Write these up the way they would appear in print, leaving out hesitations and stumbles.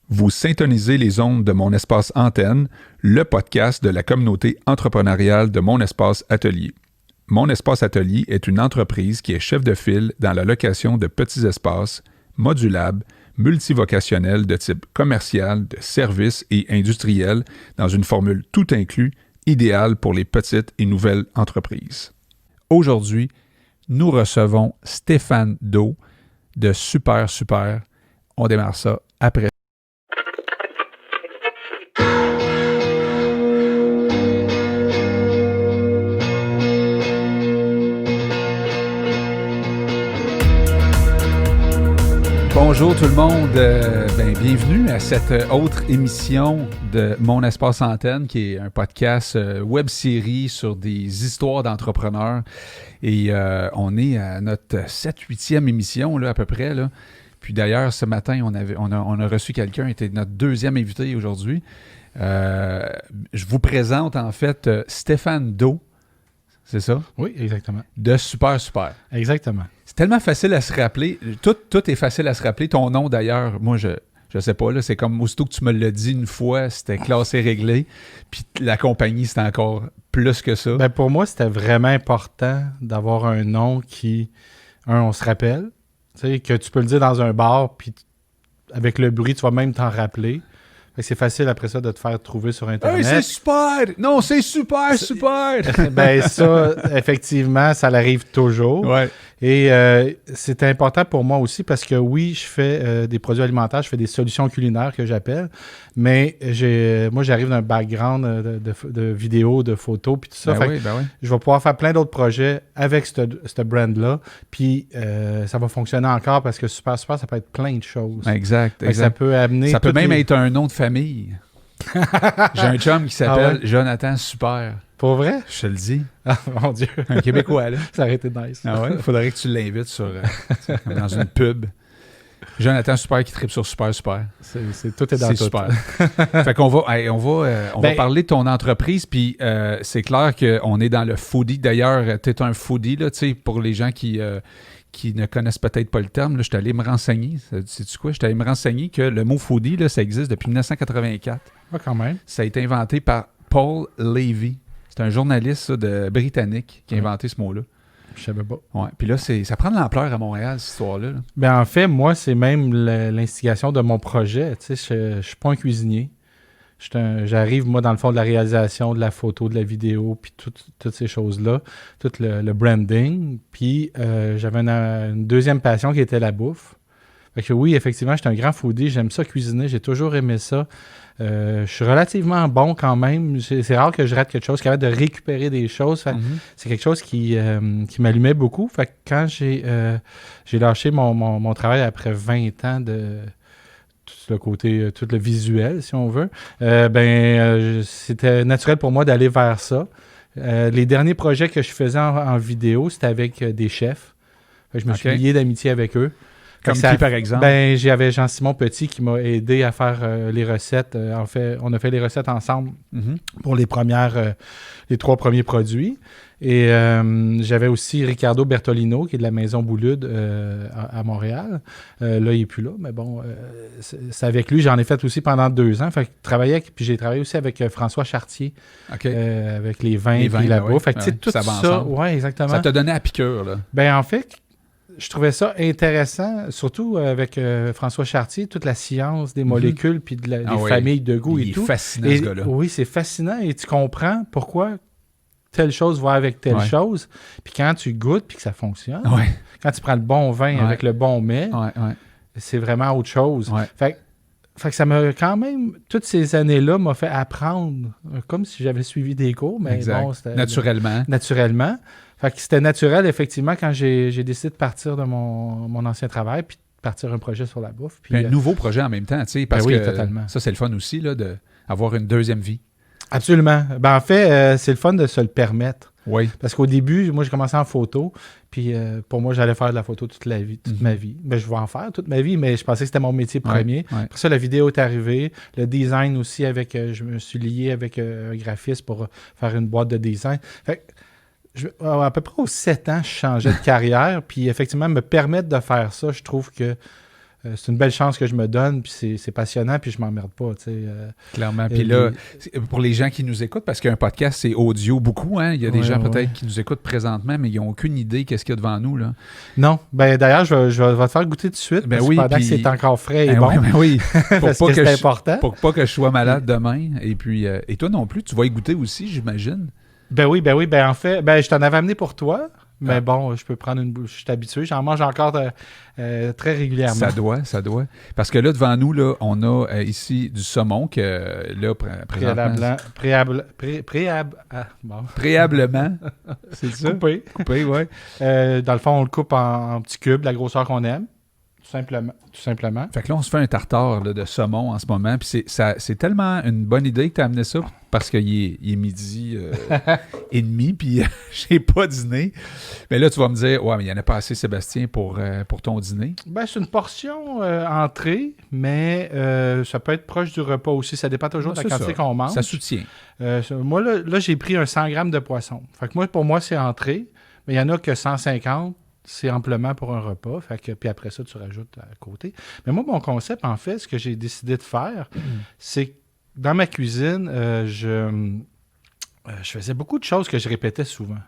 Vous syntonisez les ondes de Mon Espace Antenne, le podcast de la communauté entrepreneuriale de Mon Espace Atelier. Mon Espace Atelier est une entreprise qui est chef de file dans la location de petits espaces modulables, multivocationnels de type commercial, de services et industriel dans une formule tout inclus, idéale pour les petites et nouvelles entreprises. Aujourd'hui, nous recevons Stéphane Do de Super Super. On démarre ça après. Bonjour tout le monde, bienvenue à cette autre émission de Mon Espace Antenne, qui est un podcast web-série sur des histoires d'entrepreneurs. Et on est à notre 7-8e émission là, à peu près. Là. Puis d'ailleurs, ce matin, on a reçu quelqu'un, était notre deuxième invité aujourd'hui. Je vous présente en fait Stéphane Do, c'est ça? Oui, exactement. De Super Super. Exactement. C'est tellement facile à se rappeler. Tout est facile à se rappeler. Ton nom, d'ailleurs, moi, je sais pas, là, c'est comme aussitôt que tu me l'as dit une fois, c'était classé, réglé. Puis la compagnie, c'était encore plus que ça. Ben pour moi, c'était vraiment important d'avoir un nom qui, on se rappelle, tu sais, que tu peux le dire dans un bar, puis avec le bruit, tu vas même t'en rappeler. Fait que c'est facile après ça de te faire trouver sur Internet. Hey, c'est super! Non, c'est super, super! Ben ça, effectivement, ça l'arrive toujours. Ouais. Et c'est important pour moi aussi parce que oui, je fais des produits alimentaires, je fais des solutions culinaires que j'appelle, mais moi j'arrive d'un background de vidéos, de photos, puis tout ça. Ben oui. Je vais pouvoir faire plein d'autres projets avec ce brand-là, puis ça va fonctionner encore parce que Super Super, ça peut être plein de choses. Exact. Ça peut amener... Ça peut même être un nom de famille. J'ai un chum qui s'appelle Jonathan Super. Pour vrai? Je te le dis. Ah, mon Dieu. Un Québécois, là. Ça aurait été nice. Ah ouais? Il faudrait que tu l'invites comme dans une pub. Jonathan Super qui tripe sur Super Super. Tout est dans tout. Super. Fait qu'on va parler de ton entreprise, puis c'est clair qu'on est dans le foodie. D'ailleurs, tu es un foodie, là, tu sais, pour les gens qui ne connaissent peut-être pas le terme. Là, je suis allé me renseigner. Sais-tu quoi? Je suis allé me renseigner que le mot foodie, là, ça existe depuis 1984. Ah, quand même. Ça a été inventé par Paul Levy. C'est un journaliste britannique qui a inventé ce mot-là. Je savais pas. Ouais. Puis là, ça prend de l'ampleur à Montréal, cette histoire-là. Là. Ben, en fait, moi, c'est même l'instigation de mon projet. Tu sais, je suis pas un cuisinier. J'arrive, moi, dans le fond de la réalisation, de la photo, de la vidéo, puis toutes ces choses-là, tout le branding. Puis j'avais une deuxième passion qui était la bouffe. Fait que oui, effectivement, j'étais un grand foodie. J'aime ça cuisiner. J'ai toujours aimé ça. Je suis relativement bon quand même. C'est rare que je rate quelque chose, capable de récupérer des choses. C'est quelque chose qui m'allumait beaucoup. Fait que quand j'ai lâché mon travail après 20 ans de tout le côté, tout le visuel, si on veut, c'était naturel pour moi d'aller vers ça. Les derniers projets que je faisais en vidéo, c'était avec des chefs. Fait que je me suis lié d'amitié avec eux. Comme qui, par exemple? Ben, j'avais Jean-Simon Petit qui m'a aidé à faire les recettes. En fait, on a fait les recettes ensemble pour les 3 premiers produits. Et j'avais aussi Ricardo Bertolino, qui est de la Maison Boulud à Montréal. Là, il n'est plus là, mais bon, c'est avec lui. J'en ai fait aussi pendant 2 ans. Fait que puis j'ai travaillé aussi avec François Chartier, avec les vins et la bouffe. Fait que, tout ça, ouais, exactement. Ça t'a donné à piqûre, là? Ben, en fait... Je trouvais ça intéressant, surtout avec François Chartier, toute la science des molécules puis des familles de goût et tout. Il est fascinant, ce gars-là. Oui, c'est fascinant et tu comprends pourquoi telle chose va avec telle chose. Puis quand tu goûtes puis que ça fonctionne, quand tu prends le bon vin avec le bon mets, c'est vraiment autre chose. Fait que ça m'a quand même, toutes ces années-là, m'a fait apprendre, comme si j'avais suivi des cours, mais bon, c'était... Naturellement. Fait que c'était naturel, effectivement, quand j'ai décidé de partir de mon ancien travail, puis de partir un projet sur la bouffe. Puis un nouveau projet en même temps, tu sais, parce que totalement. Ça, c'est le fun aussi, là, d'avoir une deuxième vie. Absolument. Ben, en fait, c'est le fun de se le permettre. Oui. Parce qu'au début, moi, j'ai commencé en photo, puis pour moi, j'allais faire de la photo toute ma vie. Ben, je vais en faire toute ma vie, mais je pensais que c'était mon métier premier. Ouais. Après ça, la vidéo est arrivée. Le design aussi, je me suis lié avec un graphiste pour faire une boîte de design. Fait que, à peu près aux 7 ans, je changeais de carrière. Puis effectivement, me permettre de faire ça, je trouve que c'est une belle chance que je me donne, puis c'est passionnant, puis je m'emmerde pas, tu sais. Clairement. Puis là, pour les gens qui nous écoutent, parce qu'un podcast, c'est audio beaucoup, hein? Il y a des gens peut-être qui nous écoutent présentement, mais ils n'ont aucune idée qu'est-ce qu'il y a devant nous, là. Non. Ben d'ailleurs, je vais te faire goûter tout de suite, ben parce oui, que pendant que c'est encore frais et bon. Oui. Parce que c'est important. Pour pas que je sois malade demain. Et puis, et toi non plus, tu vas y goûter aussi, j'imagine. Ben oui. Ben en fait, je t'en avais amené pour toi. Mais bon, je peux prendre une bouche. Je suis habitué. J'en mange encore très régulièrement. Ça doit. Parce que là, devant nous, là, on a ici du saumon que là, préalablement. C'est ça? Coupé, oui. Dans le fond, on le coupe en petits cubes, la grosseur qu'on aime. Tout simplement. Fait que là, on se fait un tartare là, de saumon en ce moment. Puis c'est tellement une bonne idée que tu as amené ça parce qu'il est midi et demi, puis j'ai pas dîné. Mais là, tu vas me dire, ouais, mais il n'y en a pas assez, Sébastien, pour ton dîner. Ben, c'est une portion entrée, mais ça peut être proche du repas aussi. Ça dépend toujours de la quantité qu'on mange. Ça soutient. Moi, là, j'ai pris un 100 grammes de poisson. Fait que pour moi, c'est entrée, mais il y en a que 150. C'est amplement pour un repas. Puis après ça, tu rajoutes à côté. Mais moi, mon concept, en fait, ce que j'ai décidé de faire, c'est que dans ma cuisine, je faisais beaucoup de choses que je répétais souvent.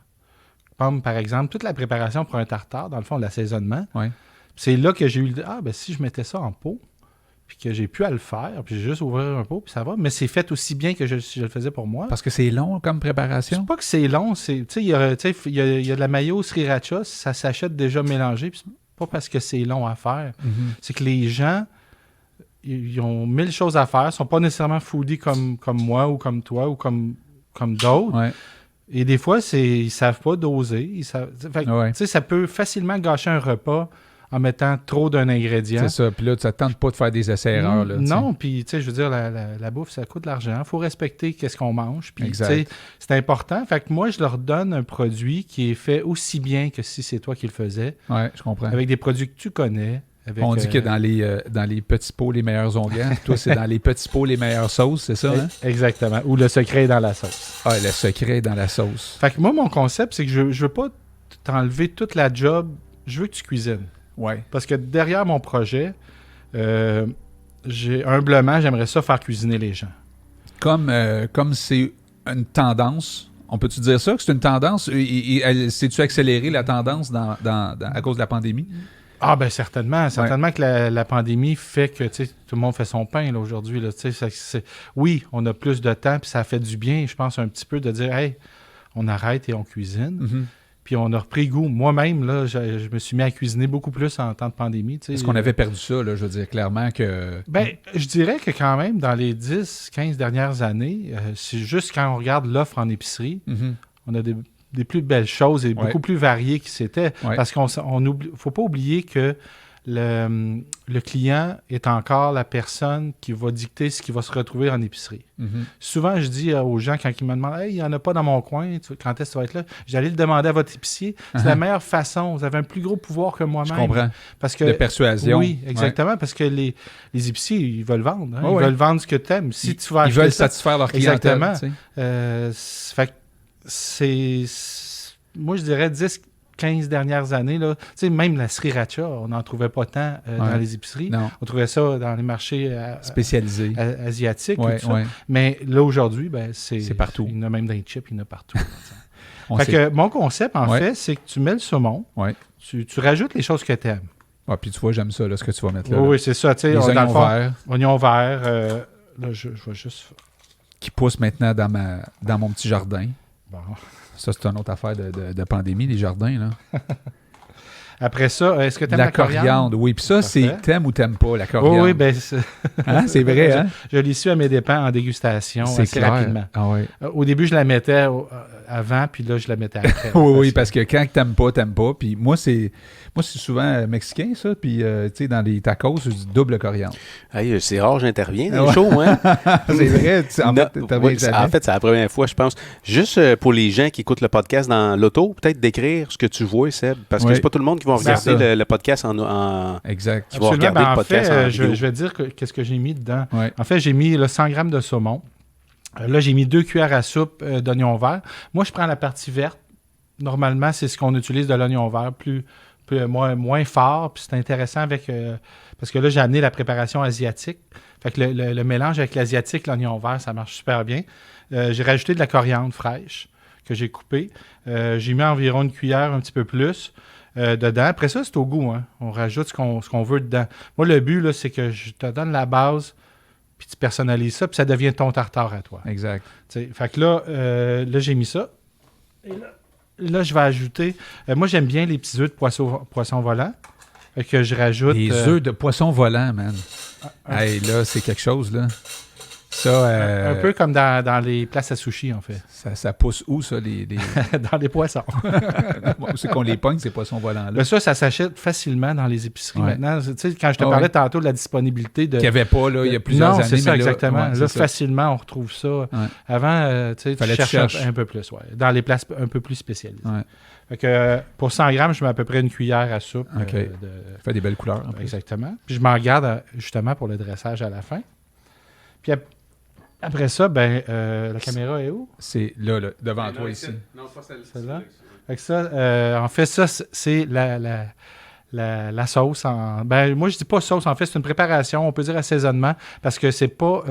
Comme, par exemple, toute la préparation pour un tartare, dans le fond, l'assaisonnement. Ouais. C'est là que j'ai eu l'idée, si je mettais ça en pot, puis que j'ai pu à le faire, puis j'ai juste ouvert un pot, puis ça va. Mais c'est fait aussi bien que si je le faisais pour moi. Parce que c'est long comme préparation? C'est pas que c'est long. Il y a de la mayo sriracha, ça s'achète déjà mélangé, puis c'est pas parce que c'est long à faire. Mm-hmm. C'est que les gens, ils ont 1000 choses à faire, sont pas nécessairement foodie comme moi, ou comme toi, ou comme d'autres. Ouais. Et des fois, ils savent pas doser. Ça peut facilement gâcher un repas en mettant trop d'un ingrédient. C'est ça. Puis là, ça ne tente pas de faire des essais-erreurs. Non, puis je veux dire, la bouffe, ça coûte de l'argent. Il faut respecter qu'est-ce qu'on mange. Puis c'est important. Fait que moi, je leur donne un produit qui est fait aussi bien que si c'est toi qui le faisais. Oui, je comprends. Avec des produits que tu connais. On dit que dans les petits pots, les meilleurs onguents. Toi, c'est dans les petits pots, les meilleures sauces, c'est ça? Hein? Exactement. Ou le secret est dans la sauce. Ah, le secret est dans la sauce. Fait que moi, mon concept, c'est que je veux pas t'enlever toute la job. Je veux que tu cuisines. Ouais. Parce que derrière mon projet, humblement, j'aimerais ça faire cuisiner les gens. Comme c'est une tendance, on peut-tu dire ça, que c'est une tendance? C'est-tu accéléré la tendance à cause de la pandémie? Ah ben certainement que la pandémie fait que tout le monde fait son pain là, aujourd'hui. Là, oui, on a plus de temps, puis ça fait du bien, je pense, un petit peu de dire « Hey, on arrête et on cuisine. Mm-hmm. » Puis on a repris goût. Moi-même, là, je me suis mis à cuisiner beaucoup plus en temps de pandémie. Est-ce qu'on avait perdu ça, là, je veux dire, clairement que... Ben, je dirais que quand même, dans les 10-15 dernières années, c'est juste quand on regarde l'offre en épicerie, on a des plus belles choses et beaucoup plus variées qui s'étaient. Parce qu'on faut pas oublier que le client est encore la personne qui va dicter ce qui va se retrouver en épicerie. Souvent, je dis aux gens, quand ils me demandent « Hey, il n'y en a pas dans mon coin, quand est-ce que tu vas être là? » J'allais le demander à votre épicier. C'est la meilleure façon. Vous avez un plus gros pouvoir que moi-même. Je comprends. Parce que, de persuasion. Oui, exactement. Parce que les épiciers, ils veulent vendre. Hein? Ils veulent vendre ce que tu aimes. Si tu vas ils veulent satisfaire leur clientèle. Exactement. Fait que moi, je dirais 10-15 dernières années, là, même la sriracha, on n'en trouvait pas tant dans les épiceries. Non. On trouvait ça dans les marchés spécialisés asiatiques. Mais là, aujourd'hui, c'est partout. Il y en a même dans les chips, il y en a partout. Fait que mon concept, en fait, c'est que tu mets le saumon, tu rajoutes les choses que tu aimes. Ah, puis tu vois, j'aime ça, là, ce que tu vas mettre là. Oui, c'est ça. Les oignons verts. Oignons verts. Là, je vais juste... Qui poussent maintenant dans mon petit jardin. Bon. Ça, c'est une autre affaire de pandémie, les jardins, là. Après ça, est-ce que tu aimes la coriandre? Oui, puis ça, c'est t'aimes ou t'aimes pas, la coriandre? Oui, bien... C'est vrai, hein? Je l'ai su à mes dépens en dégustation assez rapidement. Ah, ouais. Au début, je la mettais avant, puis là, je la mettais après. oui, parce que quand t'aimes pas. Puis moi, c'est souvent mexicain, ça. Puis, tu sais, dans les tacos, c'est du double coriandre. Hey, c'est rare, j'interviens dans les shows, hein? C'est vrai. En fait, c'est la première fois, je pense. Juste pour les gens qui écoutent le podcast dans l'auto, peut-être décrire ce que tu vois, Seb. Parce que c'est pas tout le monde qui va regarder le podcast Exact. Qui va regarder le podcast en vidéo. Je vais te dire qu'est-ce que j'ai mis dedans. Ouais. En fait, j'ai mis 100 grammes de saumon. Là, j'ai mis 2 cuillères à soupe d'oignon vert. Moi, je prends la partie verte. Normalement, c'est ce qu'on utilise de l'oignon vert. Plus moins fort. Puis c'est intéressant avec... parce que là, j'ai amené la préparation asiatique. Fait que le mélange avec l'asiatique, l'oignon vert, ça marche super bien. J'ai rajouté de la coriandre fraîche que j'ai coupée. J'ai mis environ une cuillère, un petit peu plus, dedans. Après ça, c'est au goût. Hein. On rajoute ce qu'on veut dedans. Moi, le but, là, c'est que je te donne la base, puis tu personnalises ça, puis ça devient ton tartare à toi. Exact. T'sais, fait que là, j'ai mis ça. Et là, je vais ajouter... moi, j'aime bien les petits œufs de poisson volant. Fait que je rajoute... Les œufs de poisson volant, man. Hey, là, c'est quelque chose, là. Ça, un peu comme dans les places à sushi, en fait. Ça pousse où, ça, les... Dans les poissons. C'est qu'on les pogne, ces poissons volants-là. Mais ça s'achète facilement dans les épiceries maintenant. Tu sais, quand je te parlais tantôt de la disponibilité de... Qu'il n'y avait pas, là, il y a plusieurs années. Non, c'est ça, mais exactement. là, là facilement, on retrouve ça. Ouais. Avant, tu cherches un peu plus, dans les places un peu plus spécialisées. Ouais. Fait que, pour 100 grammes, je mets à peu près une cuillère à soupe. Ça fait des belles couleurs. Exactement. Puis je m'en garde justement pour le dressage à la fin. Puis après ça, la caméra est où? C'est là, devant toi ici. Non, pas celle-là. Fait que ça, en fait, ça, c'est la sauce. Moi, je dis pas sauce. En fait, c'est une préparation. On peut dire assaisonnement parce que c'est pas...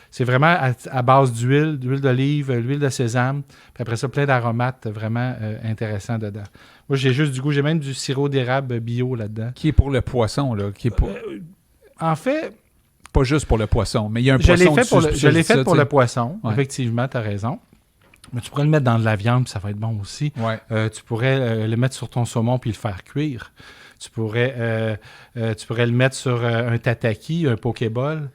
c'est vraiment à base d'huile d'olive, l'huile de sésame. Puis après ça, plein d'aromates vraiment intéressants dedans. Moi, j'ai juste du goût. J'ai même du sirop d'érable bio là-dedans. Qui est pour le poisson, là. Qui est pour... en fait... Pas juste pour le poisson, mais il y a un poisson Je l'ai fait pour le poisson. Ouais. Effectivement, tu as raison. Mais tu pourrais le mettre dans de la viande, puis ça va être bon aussi. Ouais. Tu pourrais le mettre sur ton saumon puis le faire cuire. Tu pourrais le mettre sur un tataki, un pokéball.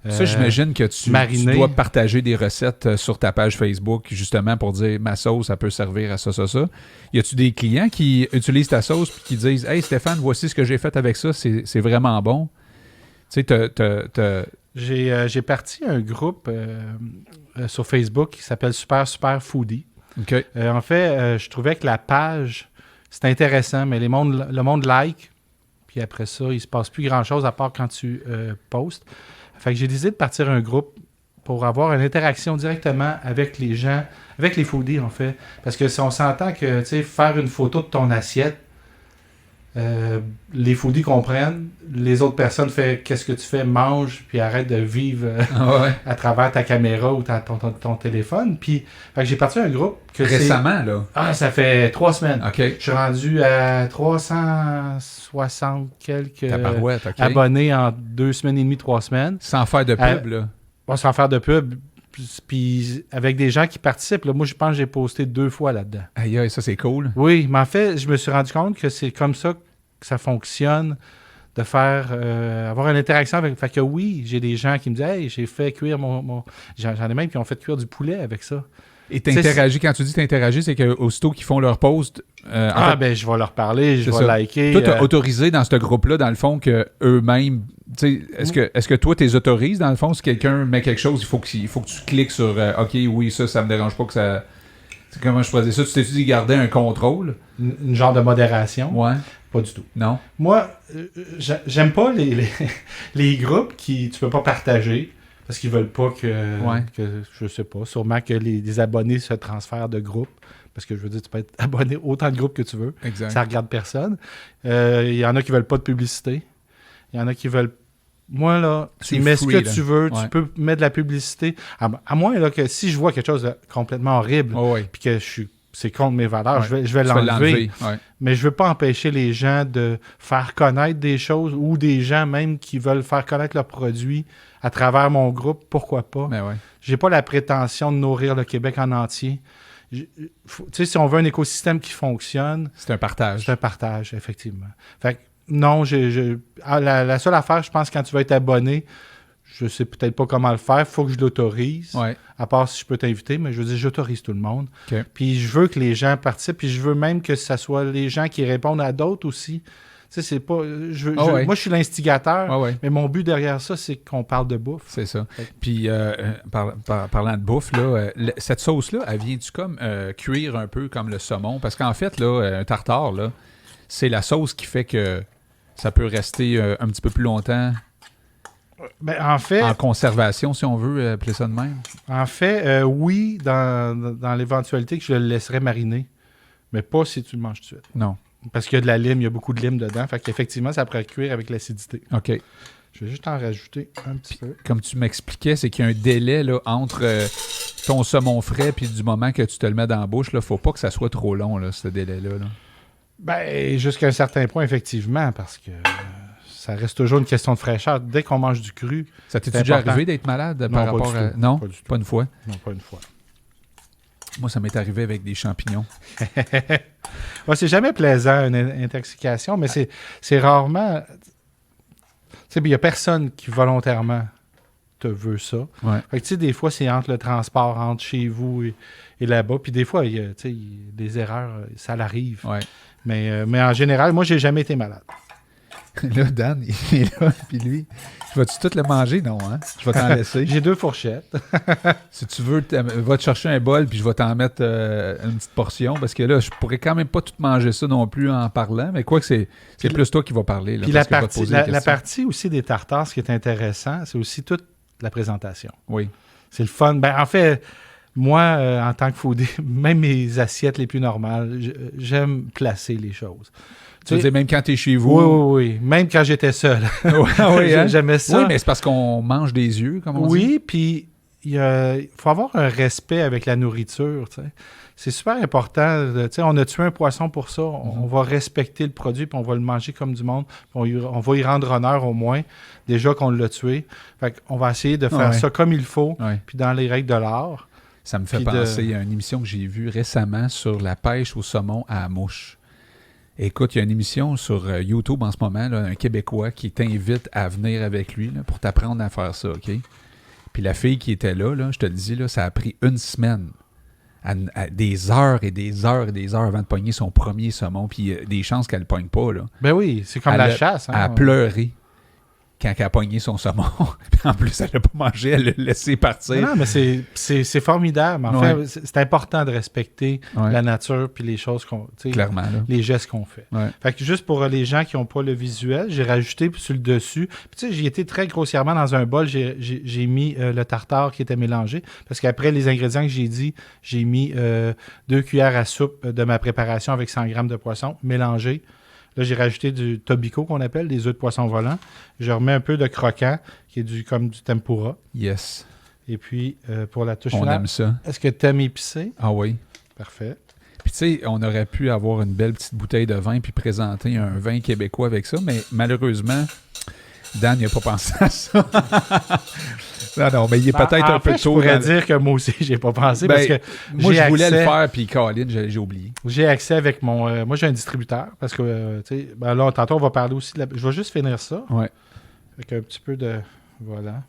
Ça, j'imagine que tu dois partager des recettes sur ta page Facebook, justement, pour dire « ma sauce, ça peut servir à ça, ça, ça ». Y a-tu des clients qui utilisent ta sauce et qui disent « Hey Stéphane, voici ce que j'ai fait avec ça, c'est vraiment bon ». Tu sais, j'ai parti un groupe sur Facebook qui s'appelle Super Foodie. Okay. En fait, je trouvais que la page, c'était intéressant, mais le monde like, puis après ça, il se passe plus grand-chose à part quand tu postes. Fait que j'ai décidé de partir un groupe pour avoir une interaction directement avec les gens, avec les foodies, en fait. Parce que si on s'entend que, tu sais, faire une photo de ton assiette, les foodies comprennent, les autres personnes font qu'est-ce que tu fais, mange, puis arrête de vivre à travers ta caméra ou ton téléphone. Puis, fait que j'ai parti un groupe que récemment, là? Ah, ça fait 3 semaines. Okay. Je suis rendu à 360 quelques abonnés en 2 semaines et demie, 3 semaines. Sans faire de pub, là? Bon, sans faire de pub. Puis avec des gens qui participent. Là, moi, je pense que j'ai posté 2 fois là-dedans. Aïe, ça, c'est cool. Oui, mais en fait, je me suis rendu compte que c'est comme ça que ça fonctionne, de faire avoir une interaction avec... Fait que oui, j'ai des gens qui me disent « Hey, j'ai fait cuire mon... » J'en ai même qui ont fait cuire du poulet avec ça. Et t'interagis, quand tu dis t'interagis, c'est qu'aussitôt qu'ils font leur post... je vais leur parler, je vais liker. Toi, t'as autorisé dans ce groupe-là, dans le fond, qu'eux-mêmes... Est-ce que toi, t'es autorises, dans le fond, si quelqu'un met quelque chose, il faut que tu cliques sur « OK, oui, ça me dérange pas que ça... » Comment je faisais ça? Tu t'es dit garder un contrôle? Une genre de modération? Ouais. Pas du tout. Non? Moi, j'aime pas les groupes qui tu peux pas partager parce qu'ils veulent pas que je sais pas, sûrement que les abonnés se transfèrent de groupe. Parce que je veux dire, tu peux être abonné autant de groupes que tu veux. Exact. Ça regarde personne. Il y en a qui veulent pas de publicité. Il y en a qui veulent... Moi, là, tu mets ce que tu veux. Tu peux mettre de la publicité. À moins là, que si je vois quelque chose de complètement horrible puis que c'est contre mes valeurs, je vais l'enlever. Mais je veux pas empêcher les gens de faire connaître des choses ou des gens même qui veulent faire connaître leurs produits à travers mon groupe. Pourquoi pas? J'ai pas la prétention de nourrir le Québec en entier. Tu sais, si on veut un écosystème qui fonctionne... C'est un partage. C'est un partage, effectivement. Fait que non, la seule affaire, je pense, quand tu vas être abonné, je sais peut-être pas comment le faire, il faut que je l'autorise, à part si je peux t'inviter, mais je veux dire, j'autorise tout le monde. Okay. Puis je veux que les gens participent, puis je veux même que ce soit les gens qui répondent à d'autres aussi. Tu sais, c'est pas... Moi, je suis l'instigateur, mais mon but derrière ça, c'est qu'on parle de bouffe. C'est ça. Puis, parlant de bouffe, là, cette sauce-là, elle vient-tu comme cuire un peu comme le saumon? Parce qu'en fait, là, un tartare, là, c'est la sauce qui fait que ça peut rester un petit peu plus longtemps en fait, en conservation, si on veut appeler ça de même. En fait, oui, dans l'éventualité que je le laisserais mariner, mais pas si tu le manges tout de suite. Non. Parce qu'il y a de la lime, il y a beaucoup de lime dedans. Fait qu'effectivement, ça pourrait cuire avec l'acidité. OK. Je vais juste en rajouter un petit peu. Comme tu m'expliquais, c'est qu'il y a un délai là, entre ton saumon frais puis du moment que tu te le mets dans la bouche. Il ne faut pas que ça soit trop long, là, ce délai-là. Là. Ben, jusqu'à un certain point, effectivement, parce que ça reste toujours une question de fraîcheur. Dès qu'on mange du cru, ça t'est déjà arrivé d'être malade par rapport à... Non, pas une fois? Non, pas une fois. Moi, ça m'est arrivé avec des champignons. Ouais, c'est jamais plaisant, une intoxication, mais c'est rarement... Tu sais, il n'y a personne qui volontairement te veut ça. Ouais. Fait que, tu sais, des fois, c'est entre le transport, entre chez vous et là-bas. Puis des fois, tu sais, des erreurs, ça l'arrive. Ouais. Mais en général, moi, j'ai jamais été malade. Là, Dan, il est là, puis lui, vas-tu tout le manger? Non, hein? Je vais t'en laisser. J'ai 2 fourchettes. Si tu veux, va te chercher un bol, puis je vais t'en mettre une petite portion, parce que là, je pourrais quand même pas tout manger ça non plus en parlant, mais quoi que c'est plus toi qui vas parler. Là, puis la partie aussi des tartares, ce qui est intéressant, c'est aussi toute la présentation. Oui. C'est le fun. Ben, en fait, moi, en tant que foodie, même mes assiettes les plus normales, j'aime placer les choses. Tu veux dire, même quand tu es chez vous? Oui. Même quand j'étais seul. Oui, hein? J'aimais ça. Oui, mais c'est parce qu'on mange des yeux, comme on dit. Oui, puis il faut avoir un respect avec la nourriture. T'sais. C'est super important. On a tué un poisson pour ça. On va respecter le produit, puis on va le manger comme du monde. On va y rendre honneur au moins, déjà qu'on l'a tué. Fait qu'on va essayer de faire ça comme il faut, puis dans les règles de l'art. Ça me fait penser à une émission que j'ai vue récemment sur la pêche au saumon à la mouche. Écoute, il y a une émission sur YouTube en ce moment, là, un Québécois qui t'invite à venir avec lui là, pour t'apprendre à faire ça, OK? Puis la fille qui était là, je te le dis, là, ça a pris une semaine, à des heures et des heures et des heures avant de pogner son premier saumon, puis des chances qu'elle ne pogne pas. Là. Ben oui, c'est comme la chasse. Hein, elle a pleuré quand elle a pogné son saumon. En plus, elle l'a pas mangé, elle l'a laissé partir. Non, mais c'est formidable. En fait, c'est important de respecter la nature puis les choses clairement, là. Les gestes qu'on fait. Ouais. Fait que juste pour les gens qui n'ont pas le visuel, j'ai rajouté sur le dessus. Puis tu sais, j'y étais très grossièrement dans un bol, j'ai mis le tartare qui était mélangé. Parce qu'après les ingrédients que j'ai dit, j'ai mis 2 cuillères à soupe de ma préparation avec 100 grammes de poisson mélangé. Là, j'ai rajouté du tobiko qu'on appelle, des œufs de poisson volant. Je remets un peu de croquant, qui est comme du tempura. Yes. Et puis, pour la touche on finale, aime ça. Est-ce que tu aimes épicé? Ah oui. Parfait. Puis tu sais, on aurait pu avoir une belle petite bouteille de vin puis présenter un vin québécois avec ça, mais malheureusement, Dan n'a pas pensé à ça. Non, mais il est peut-être un peu tôt. Je pourrais dire que moi aussi, j'ai pas pensé parce que moi, je voulais le faire, puis Colin, j'ai oublié. J'ai accès avec mon... moi, j'ai un distributeur parce que, tu sais, là, tantôt, on va parler aussi de je vais juste finir ça. Ouais. Avec un petit peu de... Voilà.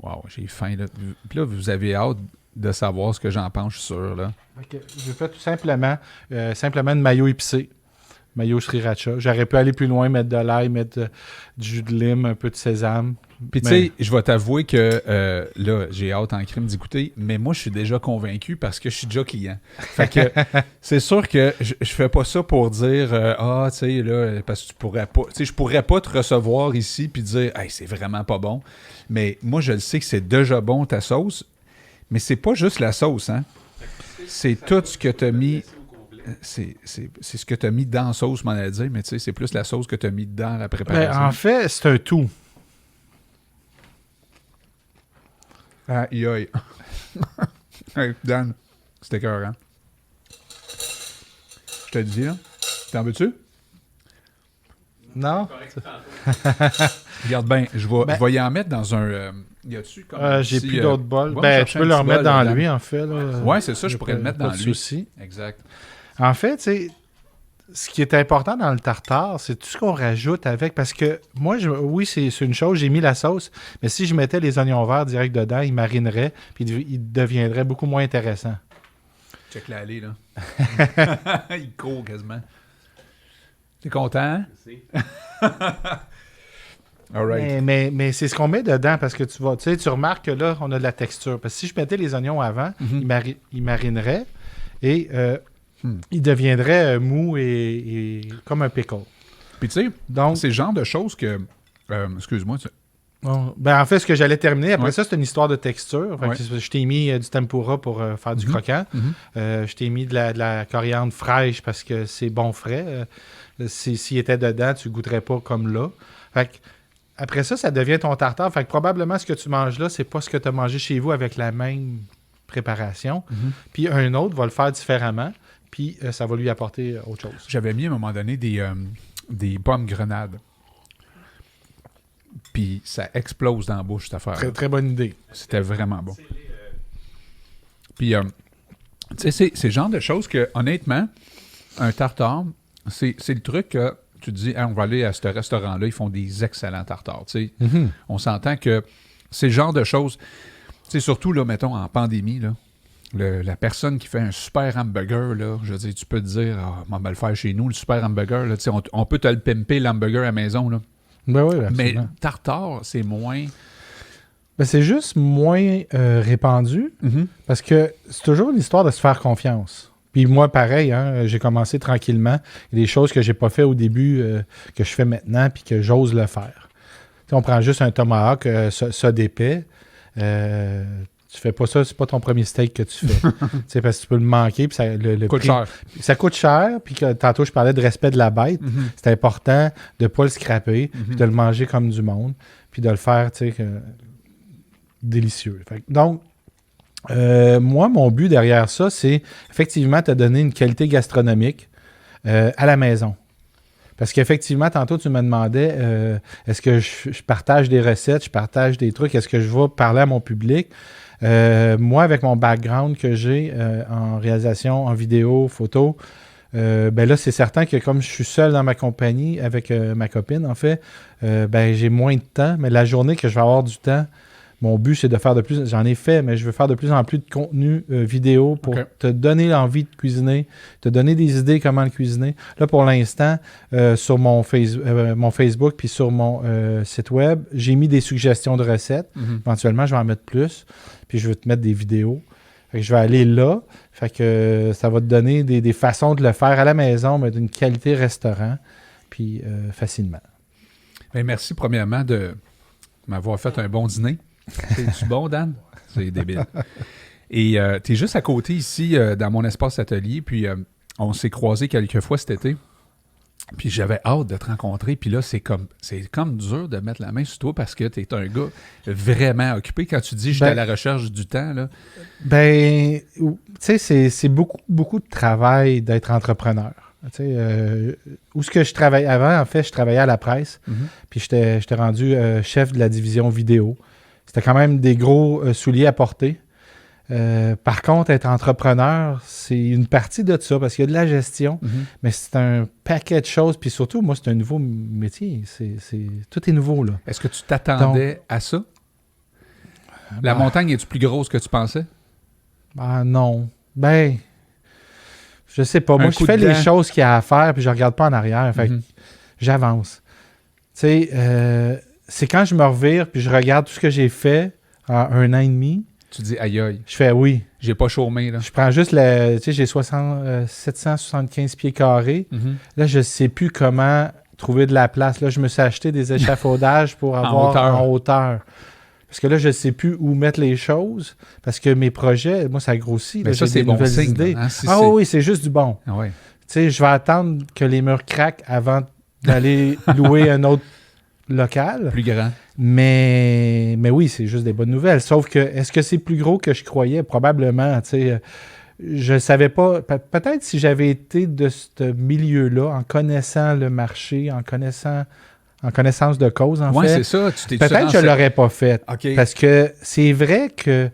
Wow, j'ai faim, là. Puis là, vous avez hâte de savoir ce que j'en pense, je suis sûr, là. Okay. Je fais tout simplement une mayo épicée. Mayo sriracha. J'aurais pu aller plus loin, mettre de l'ail, mettre du jus de lime, un peu de sésame. Puis tu sais, je vais t'avouer que là, j'ai hâte en crime d'y goûter, mais moi, je suis déjà convaincu parce que je suis déjà client. Fait que c'est sûr que je fais pas ça pour dire tu sais, là, parce que tu pourrais pas. Tu sais, je pourrais pas te recevoir ici puis dire hey, c'est vraiment pas bon. Mais moi, je le sais que c'est déjà bon ta sauce, mais c'est pas juste la sauce, hein. C'est tout ce que tu as mis. C'est ce que tu as mis dans la sauce, m'en a dit, mais tu sais, c'est plus la sauce que tu as mis dans la préparation. En fait, c'est un tout. Aïe, aïe. Hey, Dan, c'était écœurant. Je te le dis, là. T'en veux-tu? Non? Regarde bien, je vais y en mettre dans un... y a-tu comme j'ai plus d'autres bols. Tu peux le petit remettre bol, dans lui, en fait. Oui, c'est ça, je pourrais le mettre dans lui. Souci. Exact. En fait, tu sais, ce qui est important dans le tartare, c'est tout ce qu'on rajoute avec. Parce que moi, oui, c'est une chose, j'ai mis la sauce, mais si je mettais les oignons verts direct dedans, ils marineraient, puis ils deviendraient beaucoup moins intéressants. Check l'allée, là. Il court quasiment. T'es content, hein? All right. Mais c'est ce qu'on met dedans parce que tu remarques que là, on a de la texture. Parce que si je mettais les oignons avant, ils marineraient et ils deviendraient mous et comme un pickle. Puis tu sais, c'est le genre de choses que... excuse-moi, Bon, ben en fait, ce que j'allais terminer, après ça, c'est une histoire de texture. Fait que je t'ai mis du tempura pour faire du croquant. Je t'ai mis de la coriandre fraîche parce que c'est bon frais. S'il était dedans, tu ne goûterais pas comme là. Fait que, après ça, ça devient ton tartare. Fait que probablement, ce que tu manges là, c'est pas ce que tu as mangé chez vous avec la même préparation. Puis un autre va le faire différemment. Puis ça va lui apporter autre chose. J'avais mis à un moment donné des pommes grenades. Puis ça explose dans la bouche, cette affaire. Très, très bonne idée. C'était vraiment bon. Puis, tu sais, c'est le genre de choses que, honnêtement, un tartare, c'est le truc que tu te dis, on va aller à ce restaurant-là, ils font des excellents tartares. Tu sais. On s'entend que c'est le genre de choses, tu sais, surtout, là, mettons, en pandémie, là, la personne qui fait un super hamburger, là, je veux dire, tu peux te dire, on va le faire chez nous, le super hamburger, là, tu sais, on peut te le pimper, l'hamburger à la maison, là. Ben oui, mais tartare, c'est moins... Ben c'est juste moins répandu parce que c'est toujours une histoire de se faire confiance. Puis moi, pareil, j'ai commencé tranquillement. Il y a des choses que j'ai pas fait au début que je fais maintenant puis que j'ose le faire. T'sais, on prend juste un tomahawk, ça d'épais. Tu fais pas ça, c'est pas ton premier steak que tu fais. Parce que tu peux le manquer. Puis ça coûte cher. Ça coûte cher. Puis tantôt, je parlais de respect de la bête. C'est important de ne pas le scraper, puis de le manger comme du monde, puis de le faire délicieux. Donc, moi, mon but derrière ça, c'est effectivement te donner une qualité gastronomique à la maison. Parce qu'effectivement, tantôt, tu me demandais est-ce que je partage des recettes, je partage des trucs, est-ce que je vais parler à mon public? Moi, avec mon background que j'ai en réalisation, en vidéo, photo, ben là, c'est certain que comme je suis seul dans ma compagnie avec ma copine, en fait, ben j'ai moins de temps. Mais la journée que je vais avoir du temps, mon but, c'est de faire de plus... J'en ai fait, mais je veux faire de plus en plus de contenu vidéo pour te donner l'envie de cuisiner, te donner des idées comment le cuisiner. Là, pour l'instant, sur mon Facebook puis sur mon site web, j'ai mis des suggestions de recettes. Éventuellement, je vais en mettre plus. Puis je vais te mettre des vidéos. Fait que je vais aller là. Fait que ça va te donner des façons de le faire à la maison, mais d'une qualité restaurant, puis facilement. Bien, merci premièrement de m'avoir fait un bon dîner. C'est-tu bon, Dan? C'est débile. Et tu es juste à côté ici, dans mon espace atelier, puis on s'est croisés quelques fois cet été. Puis j'avais hâte de te rencontrer, puis là, c'est comme dur de mettre la main sur toi parce que tu es un gars vraiment occupé. Quand tu dis « j'étais à la recherche du temps », là... Ben, tu sais, c'est beaucoup, beaucoup de travail d'être entrepreneur. Où ce que je travaillais avant, en fait, je travaillais à la presse, puis j'étais rendu chef de la division vidéo. C'était quand même des gros souliers à porter. Par contre, être entrepreneur, c'est une partie de ça, parce qu'il y a de la gestion, mais c'est un paquet de choses. Puis surtout, moi, c'est un nouveau métier. Tout est nouveau, là. Est-ce que tu t'attendais à ça? La montagne est-tu plus grosse que tu pensais? Non. Ben, je sais pas. Moi, je fais les choses qu'il y a à faire, puis je regarde pas en arrière. Fait que j'avance. Tu sais, c'est quand je me revire, puis je regarde tout ce que j'ai fait en 1 an et demi. Tu dis aïe aïe. Je fais oui. J'ai pas chômé, là. Je prends juste tu sais, j'ai 775 pieds carrés. Là, je sais plus comment trouver de la place. Là, je me suis acheté des échafaudages pour avoir en hauteur. Parce que là, je sais plus où mettre les choses. Parce que mes projets, moi, ça grossit. Mais là, ça, j'ai c'est des bon nouvelles signe, idées. Hein? Oui, c'est juste du bon. Ah ouais. Tu sais, je vais attendre que les murs craquent avant d'aller louer un autre local. Plus grand. Mais oui, c'est juste des bonnes nouvelles. Sauf que, est-ce que c'est plus gros que je croyais? Probablement, tu sais. Je ne savais pas. Peut-être si j'avais été de ce milieu-là, en connaissant le marché, en connaissance de cause, en fait. Oui, c'est ça. Peut-être que je ne l'aurais pas fait. Okay. Parce que c'est vrai que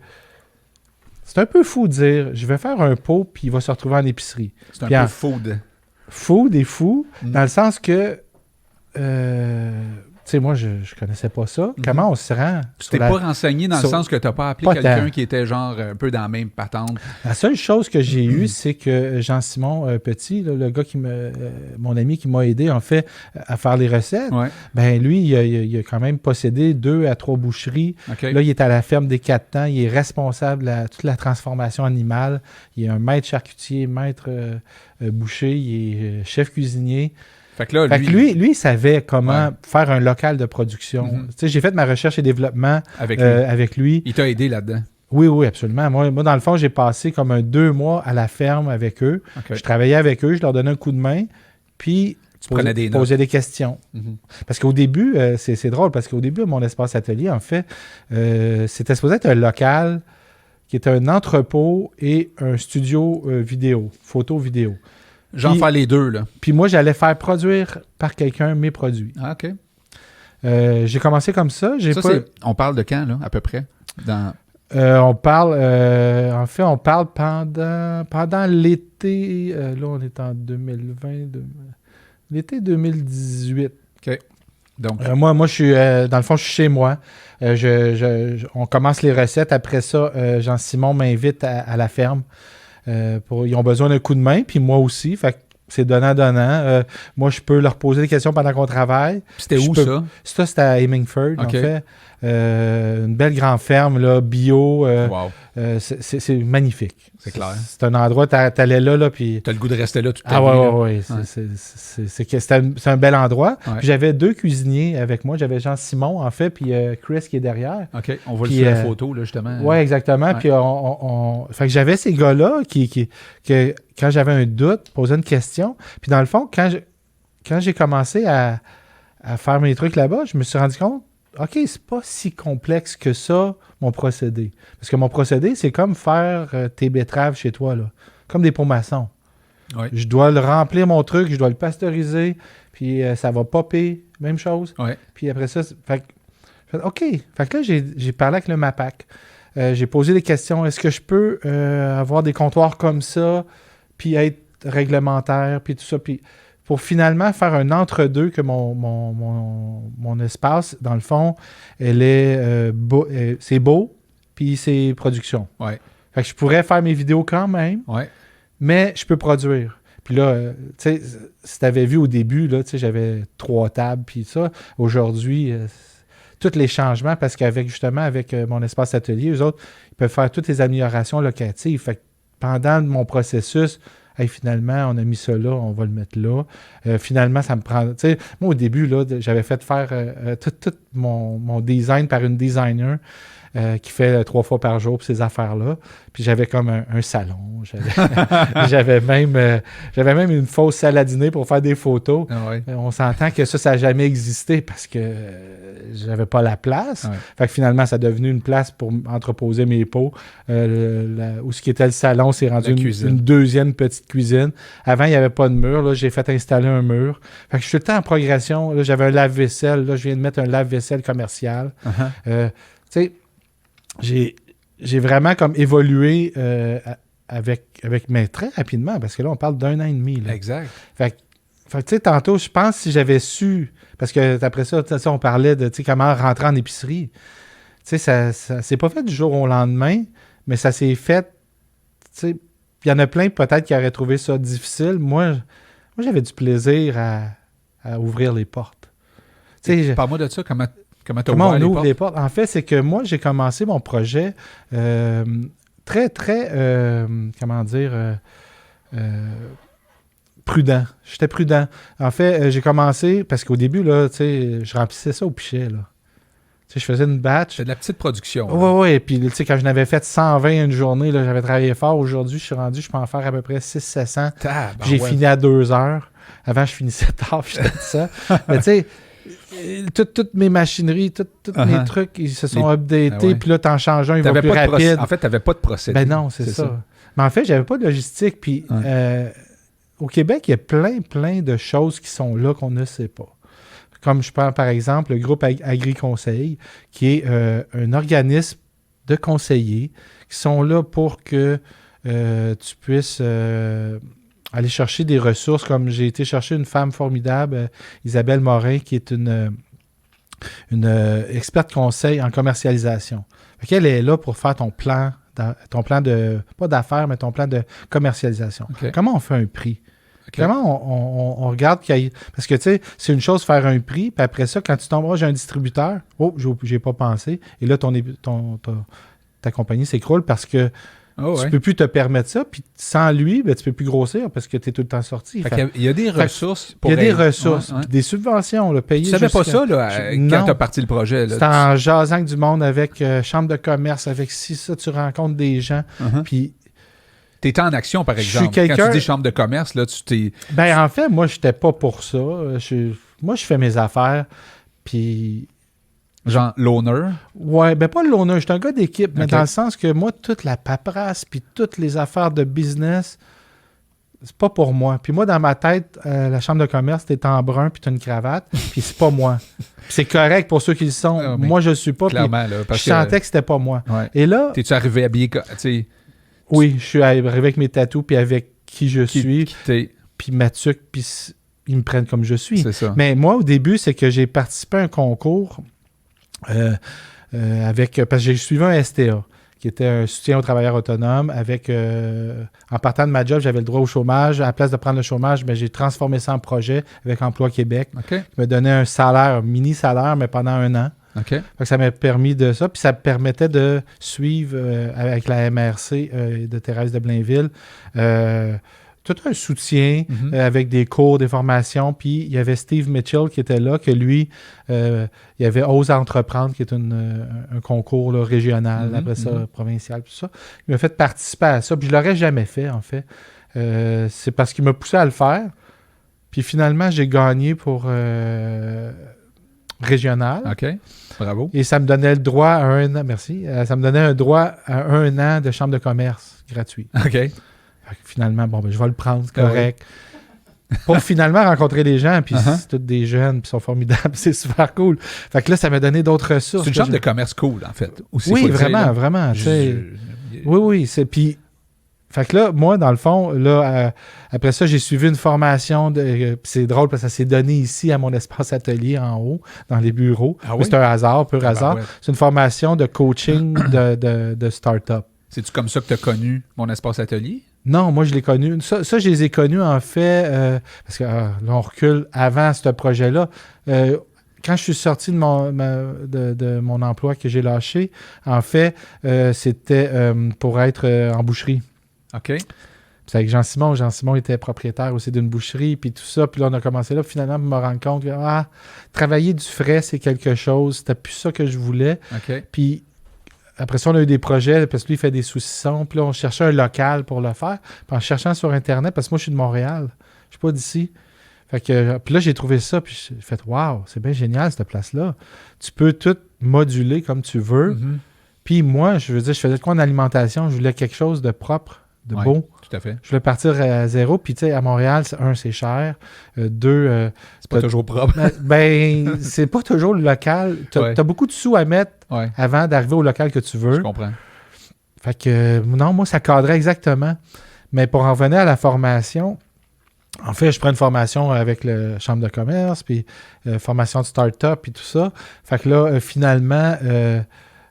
c'est un peu fou de dire, je vais faire un pot, puis il va se retrouver en épicerie. C'est un peu food. Food et fou, dans le sens que... tu sais, moi, je connaissais pas ça. Comment on se rend? Tu t'es pas renseigné dans le sens que tu n'as pas appelé quelqu'un qui était genre un peu dans la même patente. La seule chose que j'ai eue, c'est que Jean-Simon Petit, là, le gars mon ami qui m'a aidé, en fait, à faire les recettes, ben lui, il a quand même possédé 2 à 3 boucheries. Okay. Là, il est à la ferme des 4 temps. Il est responsable de toute la transformation animale. Il est un maître charcutier, maître boucher. Il est chef cuisinier. Fait que là, lui, il savait comment faire un local de production. J'ai fait ma recherche et développement avec lui. Il t'a aidé là-dedans? Oui, absolument. Moi, dans le fond, j'ai passé comme 2 mois à la ferme avec eux. Okay. Je travaillais avec eux, je leur donnais un coup de main, puis posais des questions. Parce qu'au début, c'est drôle, parce qu'au début, mon espace atelier, en fait, c'était supposé être un local qui était un entrepôt et un studio vidéo, photo-vidéo. Faire les deux, là. Puis moi, j'allais faire produire par quelqu'un mes produits. Ah, OK. J'ai commencé comme ça. On parle de quand, là, à peu près? On parle pendant l'été. Là, on est en 2020. L'été 2018. OK. Donc. Moi, je suis dans le fond, je suis chez moi. On commence les recettes. Après ça, Jean-Simon m'invite à la ferme. Ils ont besoin d'un coup de main, puis moi aussi. Fait que c'est donnant-donnant. Moi, je peux leur poser des questions pendant qu'on travaille. C'était où ça? Ça, c'était à Hemingford, en fait. Une belle grande ferme, là, bio. Wow. C'est magnifique. C'est clair. C'est un endroit, t'allais là, puis... T'as le goût de rester là toute ta vie. Oui. C'est un bel endroit. Ouais. J'avais 2 cuisiniers avec moi. J'avais Jean-Simon, en fait, puis Chris qui est derrière. OK, on voit sur la photo, là, justement. Oui, exactement. Ouais. Puis fait que j'avais ces gars-là qui quand j'avais un doute, posaient une question. Puis dans le fond, quand j'ai commencé à faire mes trucs là-bas, je me suis rendu compte, OK, c'est pas si complexe que ça, mon procédé. Parce que mon procédé, c'est comme faire tes betteraves chez toi, là. Comme des pots maçons. Oui. Je dois le remplir, mon truc, je dois le pasteuriser, puis ça va popper, même chose. Oui. Puis après ça, OK. Fait que là, j'ai parlé avec le MAPAC. J'ai posé des questions. Est-ce que je peux avoir des comptoirs comme ça, puis être réglementaire, puis tout ça, puis... pour finalement faire un entre-deux que mon espace, dans le fond, elle est c'est beau, puis c'est production. Ouais. Fait que je pourrais faire mes vidéos quand même, mais je peux produire. Puis là, tu sais, si tu avais vu au début, là, tu sais, j'avais 3 tables, puis ça. Aujourd'hui, tous les changements, parce qu'avec mon espace atelier, eux autres, ils peuvent faire toutes les améliorations locatives. Fait que pendant mon processus... Hey, finalement, on a mis ça là, on va le mettre là. Finalement, ça me prend... Tu sais, moi, au début, là, j'avais fait faire tout mon design par une designer qui fait 3 fois par jour pour ces affaires-là. Puis j'avais comme un salon. J'avais même une fausse salle à dîner pour faire des photos. Ah ouais. On s'entend que ça n'a jamais existé parce que j'avais pas la place. Ouais. Fait que finalement, ça a devenu une place pour entreposer mes pots. Où ce qui était le salon, c'est rendu une deuxième petite cuisine. Avant, il n'y avait pas de mur. Là, j'ai fait installer un mur. Fait que je suis tout le temps en progression. Là, j'avais un lave-vaisselle. Là, je viens de mettre un lave-vaisselle commercial. Tu sais, j'ai vraiment comme évolué avec mes très rapidement, parce que là, on parle d'1 an et demi. Là. Exact. Fait que tu sais, tantôt, je pense si j'avais su, parce que après ça, on parlait de comment rentrer en épicerie. Tu sais, ça s'est pas fait du jour au lendemain, mais ça s'est fait, tu sais, il y en a plein peut-être qui auraient trouvé ça difficile. Moi j'avais du plaisir à ouvrir les portes. Parle-moi de ça, comment on ouvre les portes? En fait, c'est que moi, j'ai commencé mon projet très, très, prudent. J'étais prudent. En fait, j'ai commencé, parce qu'au début, là, tu sais, je remplissais ça au pichet, là. Tu sais, je faisais une batch. C'est de la petite production. Oui. Puis, tu sais, quand je n'avais fait 120 une journée, là, j'avais travaillé fort. Aujourd'hui, je peux en faire à peu près 600-700. J'ai fini à 2 heures. Avant, je finissais tard, puis j'étais ça. Mais tu sais, toutes mes machineries, tous mes trucs, ils se sont updatés, puis là, t'en changes un, il va plus rapide. En fait, t'avais pas de procédé. Ben non, c'est ça. Mais en fait, j'avais pas de logistique, puis au Québec, il y a plein de choses qui sont là qu'on ne sait pas. Comme je parle, par exemple, le groupe Agri-Conseil, qui est un organisme de conseillers qui sont là pour que tu puisses... aller chercher des ressources, comme j'ai été chercher une femme formidable, Isabelle Morin, qui est une experte conseil en commercialisation. Elle est là pour faire ton plan de, pas d'affaires, mais ton plan de commercialisation. Okay. Comment on fait un prix? Okay. Comment on regarde qu'il y a... Parce que, tu sais, c'est une chose faire un prix, puis après ça, quand tu tomberas, j'ai un distributeur, j'ai pas pensé, et là, ta compagnie s'écroule parce que Tu peux plus te permettre ça. Puis sans lui, ben, tu peux plus grossir parce que tu es tout le temps sorti. Il y a des ressources pour... Il y a des ressources. Des subventions là, payées. Tu savais pas ça là, quand tu as parti le projet? C'était en jasant avec du monde, avec chambre de commerce, avec ça, tu rencontres des gens. Puis... Tu étais en action, par exemple. Quand tu dis chambre de commerce, là, tu t'es... Ben, en fait, moi, je n'étais pas pour ça. Moi, je fais mes affaires, puis... Genre l'owner? Ouais, ben pas l'owner. Je suis un gars d'équipe, mais dans le sens que moi, toute la paperasse, puis toutes les affaires de business, c'est pas pour moi. Puis moi, dans ma tête, la chambre de commerce, t'es en brun, puis t'as une cravate, puis c'est pas moi. Puis c'est correct pour ceux qui le sont. Moi, je le suis pas. Clairement, là. Je sentais que c'était pas moi. Ouais. Et là... T'es-tu arrivé habillé... Oui, je suis arrivé avec mes tatous, puis avec qui je suis, puis ma tuque, puis ils me prennent comme je suis. C'est ça. Mais moi, au début, c'est que j'ai participé à un concours parce que j'ai suivi un STA, qui était un soutien aux travailleurs autonomes. En partant de ma job, j'avais le droit au chômage. À la place de prendre le chômage, j'ai transformé ça en projet avec Emploi Québec. Qui me donnait un salaire, un mini-salaire, mais pendant 1 an. Ça m'a permis de ça. Puis ça me permettait de suivre avec la MRC de Thérèse de Blainville tout un soutien avec des cours, des formations. Puis il y avait Steve Mitchell qui était là, que lui, il y avait Ose entreprendre, qui est un concours là, régional, après ça, provincial, tout ça. Il m'a fait participer à ça. Puis je ne l'aurais jamais fait, en fait. C'est parce qu'il m'a poussé à le faire. Puis finalement, j'ai gagné pour... régional. OK. Bravo. Et ça me donnait le droit à 1 an. Merci. Ça me donnait un droit à 1 an de chambre de commerce gratuit. OK. Finalement, je vais le prendre, c'est correct. Pour finalement rencontrer des gens, puis c'est tous des jeunes, puis ils sont formidables, c'est super cool. Fait que là, ça m'a donné d'autres ressources. C'est une chambre de commerce cool, en fait. Aussi, oui, vraiment, vraiment. Oui, c'est... Puis, fait que là, moi, dans le fond, là, après ça, j'ai suivi une formation. C'est drôle parce que ça s'est donné ici à mon espace atelier en haut, dans les bureaux. Ah oui? C'est un hasard, pur hasard. Ouais. C'est une formation de coaching de start-up. C'est-tu comme ça que tu as connu mon espace atelier? Non, moi, je l'ai connu. Ça, je les ai connus, en fait, parce que là, on recule avant ce projet-là. Quand je suis sorti de mon emploi que j'ai lâché, en fait, c'était pour être en boucherie. OK. C'est avec Jean-Simon. Jean-Simon était propriétaire aussi d'une boucherie, puis tout ça. Puis là, on a commencé là, puis finalement, pour me rendre compte que travailler du frais, c'est quelque chose. C'était plus ça que je voulais. OK. Puis après ça, on a eu des projets, parce que lui, il fait des saucissons. Puis là, on cherchait un local pour le faire. Puis en cherchant sur Internet, parce que moi, je suis de Montréal. Je suis pas d'ici. Fait que, puis là, j'ai trouvé ça, puis j'ai fait « Wow, c'est bien génial, cette place-là. » Tu peux tout moduler comme tu veux. Mm-hmm. Puis moi, je veux dire, je faisais quoi en alimentation? Je voulais quelque chose de propre, de beau. Tout à fait. Je voulais partir à zéro. Puis, tu sais, à Montréal, c'est cher. 2... c'est pas toujours propre. C'est pas toujours le local. T'as beaucoup de sous à mettre avant d'arriver au local que tu veux. Je comprends. Fait que, non, moi, ça cadrait exactement. Mais pour en revenir à la formation, en fait, je prends une formation avec la chambre de commerce, puis formation de start-up, puis tout ça. Fait que là, finalement...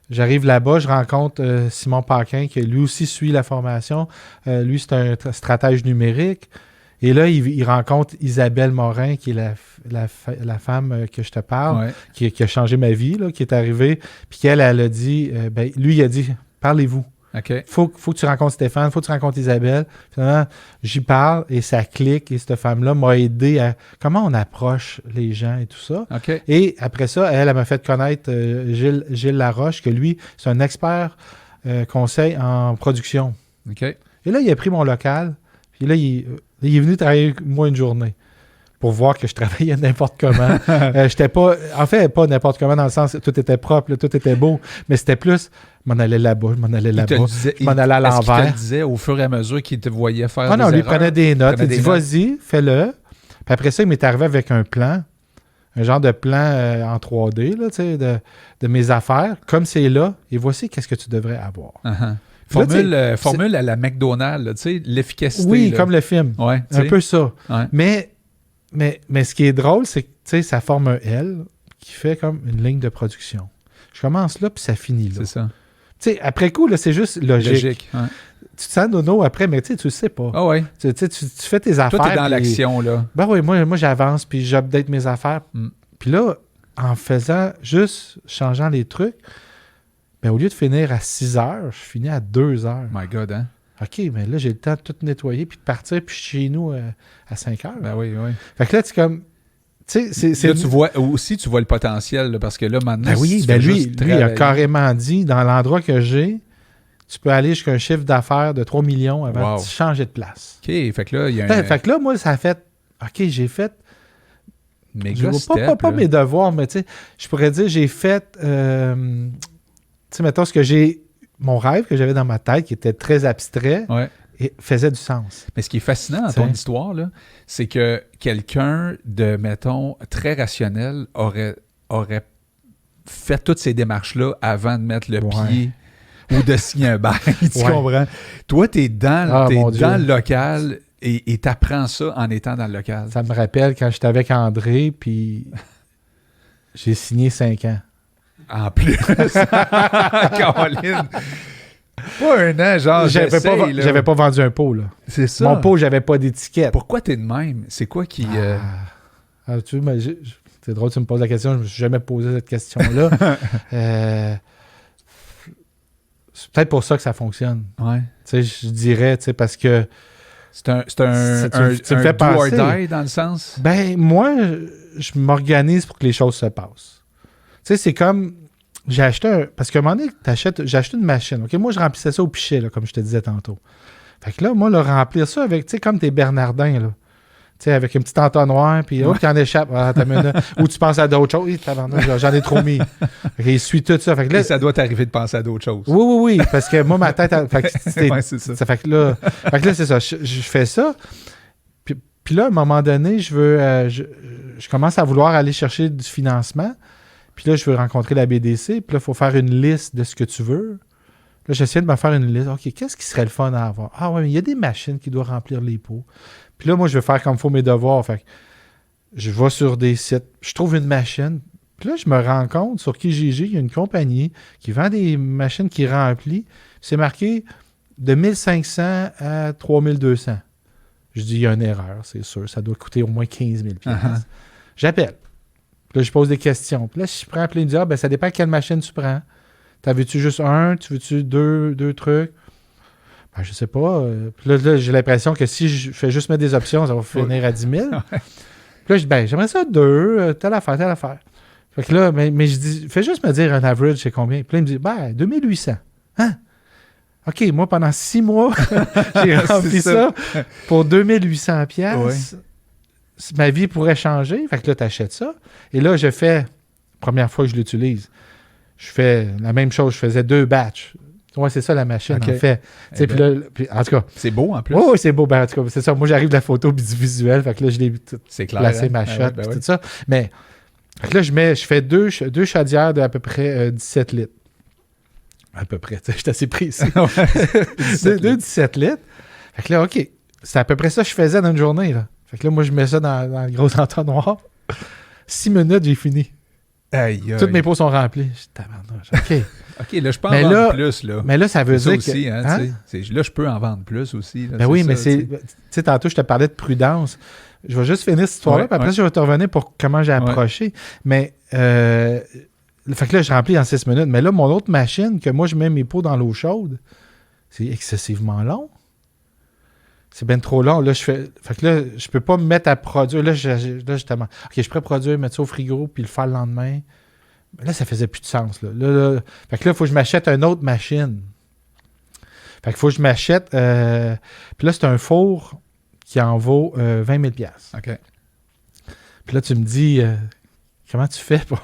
j'arrive là-bas, je rencontre Simon Paquin qui lui aussi suit la formation. Lui, c'est un stratège numérique. Et là, il rencontre Isabelle Morin, qui est la femme que je te parle, qui a changé ma vie, là, qui est arrivée. Puis qu'elle a dit, lui, il a dit, parlez-vous. Okay. Faut que tu rencontres Stéphane, faut que tu rencontres Isabelle. Finalement, j'y parle et ça clique. Et cette femme-là m'a aidé à comment on approche les gens et tout ça. Okay. Et après ça, elle m'a fait connaître Gilles Laroche, que lui, c'est un expert conseil en production. Okay. Et là, il a pris mon local. Puis là, il est venu travailler avec moi une journée pour voir que je travaillais n'importe comment. J'étais pas... En fait, pas n'importe comment dans le sens tout était propre, là, tout était beau. Mais c'était plus... Je m'en allais là-bas, je m'en allais là-bas. Je m'en allais à l'envers. Est-ce qu'il te le disait au fur et à mesure qu'il te voyait faire des erreurs? Non, lui prenait des notes. Il dit, vas-y, fais-le. Puis après ça, il m'est arrivé avec un plan, un genre de plan en 3D, là, tu sais, de mes affaires. Comme c'est là, et voici qu'est-ce que tu devrais avoir. Uh-huh. Formule à la McDonald's, tu sais, l'efficacité. Oui, là. Comme le film. Ouais, un peu ça. Ouais. Mais ce qui est drôle, c'est que ça forme un L qui fait comme une ligne de production. Je commence là, puis ça finit là. C'est ça. T'sais, après coup, là, c'est juste logique. Ouais. Tu te sens nono après, mais tu le sais pas. Ah ouais. Tu fais tes affaires. Toi, t'es dans l'action, là. Ben oui, moi j'avance, puis j'update mes affaires. Puis là, en faisant, juste changeant les trucs, Ben, au lieu de finir à 6 heures, je finis à 2 heures. My God, hein? OK, mais là, j'ai le temps de tout nettoyer puis de partir puis chez nous à 5 heures. Ben oui. Fait que là, c'est comme... Tu sais, là, tu vois le potentiel, là, parce que là, maintenant... Ben oui, lui, il a carrément dit, dans l'endroit que j'ai, tu peux aller jusqu'à un chiffre d'affaires de 3 millions avant de changer de place. OK, fait que là, il y a Fait que là, moi, ça a fait... OK, j'ai fait... Méga pas mes devoirs, mais tu sais, je pourrais dire, j'ai fait... tu sais, mettons, mon rêve que j'avais dans ma tête, qui était très abstrait... Et faisait du sens. Mais ce qui est fascinant dans ton histoire, là, c'est que quelqu'un de, mettons, très rationnel aurait fait toutes ces démarches-là avant de mettre le pied ou de signer un bail. Tu comprends? Toi, t'es dans le local et t'apprends ça en étant dans le local. Ça me rappelle quand j'étais avec André, puis j'ai signé 5 ans. En plus! Caroline! Pas un an, genre, j'avais pas vendu un pot, là. C'est ça. Mon pot, j'avais pas d'étiquette. Pourquoi t'es de même? C'est quoi qui... tu vois, c'est drôle que tu me poses la question. Je me suis jamais posé cette question-là. C'est peut-être pour ça que ça fonctionne. Ouais. Tu sais, je dirais, tu sais, parce que... C'est un do or die, dans le sens? Ben, moi, je m'organise pour que les choses se passent. Tu sais, c'est comme... J'ai acheté parce qu'à un moment donné, j'ai acheté une machine. OK? Moi, je remplissais ça au pichet, là, comme je te disais tantôt. Fait que là, moi, remplir ça avec, tu sais, comme tes Bernardins, là. Tu sais, avec un petit entonnoir, puis qui en échappe. Ou tu penses à d'autres choses. J'en ai trop mis. Fait qu'il suit tout ça. Fait que là, et ça doit t'arriver de penser à d'autres choses. Oui. Parce que moi, ma tête... c'est ça. Fait que là, c'est ça. Je fais ça. Puis là, à un moment donné, je commence à vouloir aller chercher du financement. Puis là, je veux rencontrer la BDC. Puis là, il faut faire une liste de ce que tu veux. Là, j'essaie de me faire une liste. OK, qu'est-ce qui serait le fun à avoir? Ah ouais, mais il y a des machines qui doivent remplir les pots. Puis là, moi, je vais faire comme il faut mes devoirs. Fait que je vais sur des sites. Je trouve une machine. Puis là, je me rends compte, sur Kijiji, il y a une compagnie qui vend des machines qui remplissent. C'est marqué de 1500 à 3200. Je dis, il y a une erreur, c'est sûr. Ça doit coûter au moins 15 000 $. J'appelle. Là, je pose des questions. Puis là, si je prends plein de dire, ça dépend quelle machine tu prends. T'en veux-tu juste un? Tu veux-tu deux trucs? Ben, je sais pas. Puis là, j'ai l'impression que si je fais juste mettre des options, ça va finir à 10 000. Puis là, je dis, j'aimerais ça 2, telle affaire. Fait que là, mais je dis, fais juste me dire un average, c'est combien? Puis là, il me dit, 2800. Hein? OK, moi, pendant 6 mois, j'ai rempli ça pour 2800 $. Ma vie pourrait changer. Fait que là, tu achètes ça. Et là, je fais, première fois que je l'utilise, je fais la même chose. Je faisais 2 batchs. Ouais, c'est ça la machine, en fait. En tout cas. C'est beau, en plus. Oui, c'est beau. En tout cas, c'est ça. Moi, j'arrive de la photo et du visuel. Fait que là, je l'ai placé ma shot tout ça. Mais fait que là, je fais deux chaudières d'à peu près 17 litres. À peu près. Je suis assez précis. 2 17 litres. Fait que là, OK. C'est à peu près ça que je faisais dans une journée, là. Fait que là, moi, je mets ça dans le gros entonnoir. 6 minutes, j'ai fini. Toutes mes pots sont remplis. OK, là, je peux en vendre plus. Là. Mais là, ça veut dire aussi, que... là, je peux en vendre plus aussi. Là, ben oui, ça, mais c'est... Tu sais, tantôt, je te parlais de prudence. Je vais juste finir cette histoire-là, puis après, je vais te revenir pour comment j'ai approché. Mais... fait que là, je remplis en 6 minutes. Mais là, mon autre machine, que moi, je mets mes pots dans l'eau chaude, c'est excessivement long. C'est bien trop long. Là, fait que là, je peux pas me mettre à produire. Là, justement, OK, je pourrais produire, mettre ça au frigo, puis le faire le lendemain. Mais là, ça faisait plus de sens. Là. Fait que là, il faut que je m'achète une autre machine. Fait qu'il faut que je m'achète... puis là, c'est un four qui en vaut 20 000 $. OK. Puis là, tu me dis, comment tu fais pour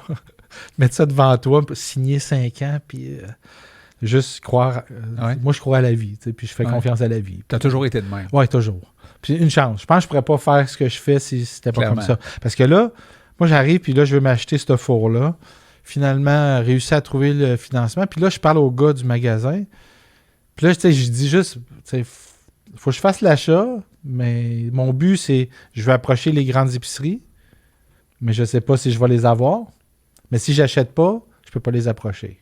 mettre ça devant toi, pour signer 5 ans, puis... juste croire... Moi, je crois à la vie, puis je fais confiance à la vie. Tu as toujours été de même. Oui, toujours. Puis une chance. Je pense que je pourrais pas faire ce que je fais si c'était pas comme ça. Parce que là, moi, j'arrive, puis là, je veux m'acheter ce four-là. Finalement, réussi à trouver le financement. Puis là, je parle au gars du magasin. Puis là, tu sais, je dis juste, il faut que je fasse l'achat, mais mon but, c'est, je veux approcher les grandes épiceries, mais je sais pas si je vais les avoir. Mais si j'achète pas, je peux pas les approcher.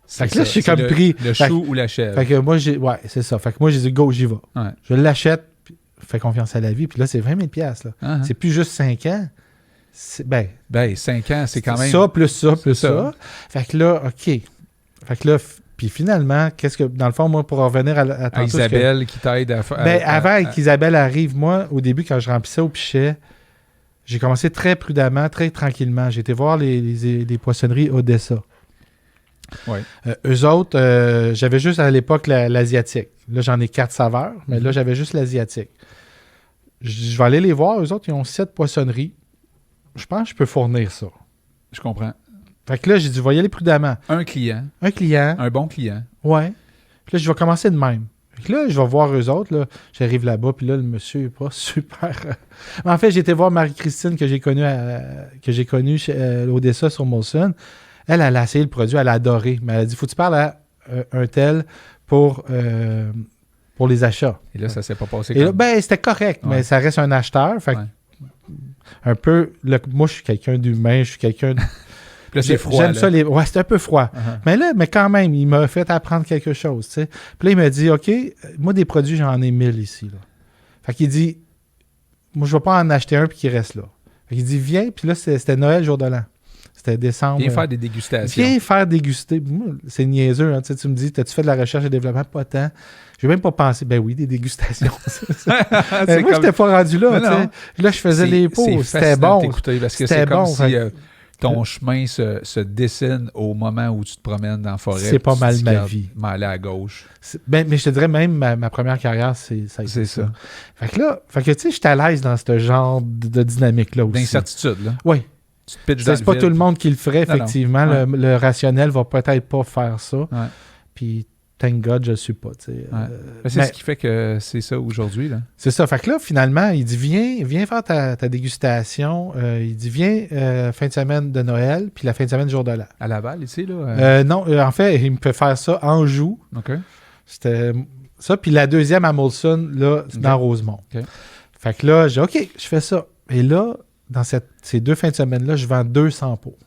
Fait que là, je suis comme pris. Le chou ou la chèvre. Fait que moi, c'est ça. Fait que moi, j'ai dit, go, j'y vais. Ouais. Je l'achète, puis fais confiance à la vie. Puis là, c'est 20 000 $. Là. Uh-huh. C'est plus juste 5 ans. Ben, 5 ans, c'est quand même... Ça, plus ça, plus ça. Fait que là, OK. Fait que là, puis finalement, qu'est-ce que... Dans le fond, moi, pour revenir à tantôt, Isabelle qui t'aide à faire... avant qu'Isabelle arrive, moi, au début, quand je remplissais au pichet, j'ai commencé très prudemment, très tranquillement. J'ai été voir les poissonneries Odessa. Ouais. Eux autres, j'avais juste à l'époque l'asiatique. Là, j'en ai 4 saveurs, mais là, j'avais juste l'asiatique. Je vais aller les voir. Eux autres, ils ont 7 poissonneries. Je pense que je peux fournir ça. Je comprends. Fait que là, j'ai dit, je vais y aller prudemment. Un client. Un bon client. Ouais. Puis là, je vais commencer de même. Fait que là, je vais voir eux autres. Là. J'arrive là-bas, puis là, le monsieur n'est pas super... Mais en fait, j'ai été voir Marie-Christine que j'ai connue chez Odessa sur Molson. Elle a essayé le produit, elle a adoré. Mais elle a dit, faut que tu parles à un tel pour les achats. Et là, ça s'est pas passé comme... là, c'était correct, mais ça reste un acheteur. Fait que un peu... moi, je suis quelqu'un d'humain, je suis quelqu'un... Là, c'est froid. J'aime ça. Ouais, c'était un peu froid. Mais quand même, il m'a fait apprendre quelque chose. T'sais. Puis là, il m'a dit, OK, moi, des produits, j'en ai 1000 ici. Là. Fait qu'il dit, moi, je ne vais pas en acheter un puis qu'il reste là. Fait qu'il dit, viens. Puis là, c'était Noël, jour de l'an. C'était décembre. Viens faire des dégustations. Viens faire déguster. Moi, c'est niaiseux. Hein, tu me dis, as-tu fait de la recherche et développement? Pas tant. Je n'ai même pas pensé. Ben oui, des dégustations. Moi, je n'étais pas rendu là. Là, je faisais les pots. C'était bon. Parce que c'est comme si... ton chemin se dessine au moment où tu te promènes dans la forêt. C'est pas mal ma vie. M'aller à gauche. Mais je te dirais même ma première carrière, c'est ça. Fait que tu sais, je suis à l'aise dans ce genre de dynamique-là aussi. D'incertitude, là. Oui. Tu te pitches dans c'est pas tout le monde qui le ferait, effectivement. Non. Le rationnel va peut-être pas faire ça. Ouais. Puis, thank God, je le suis pas. C'est ce qui fait que c'est ça aujourd'hui, là. C'est ça. Fait que là, finalement, il dit, viens faire ta dégustation. Il dit, viens fin de semaine de Noël, puis la fin de semaine du jour de l'an. À Laval, ici, là? Non, en fait, il me peut faire ça en Anjou. OK. C'était ça. Puis la deuxième à Molson, là, c'est dans Rosemont. OK. Fait que là, j'ai dit, OK, je fais ça. Et là, dans ces 2 fins de semaine-là, je vends 200 pots.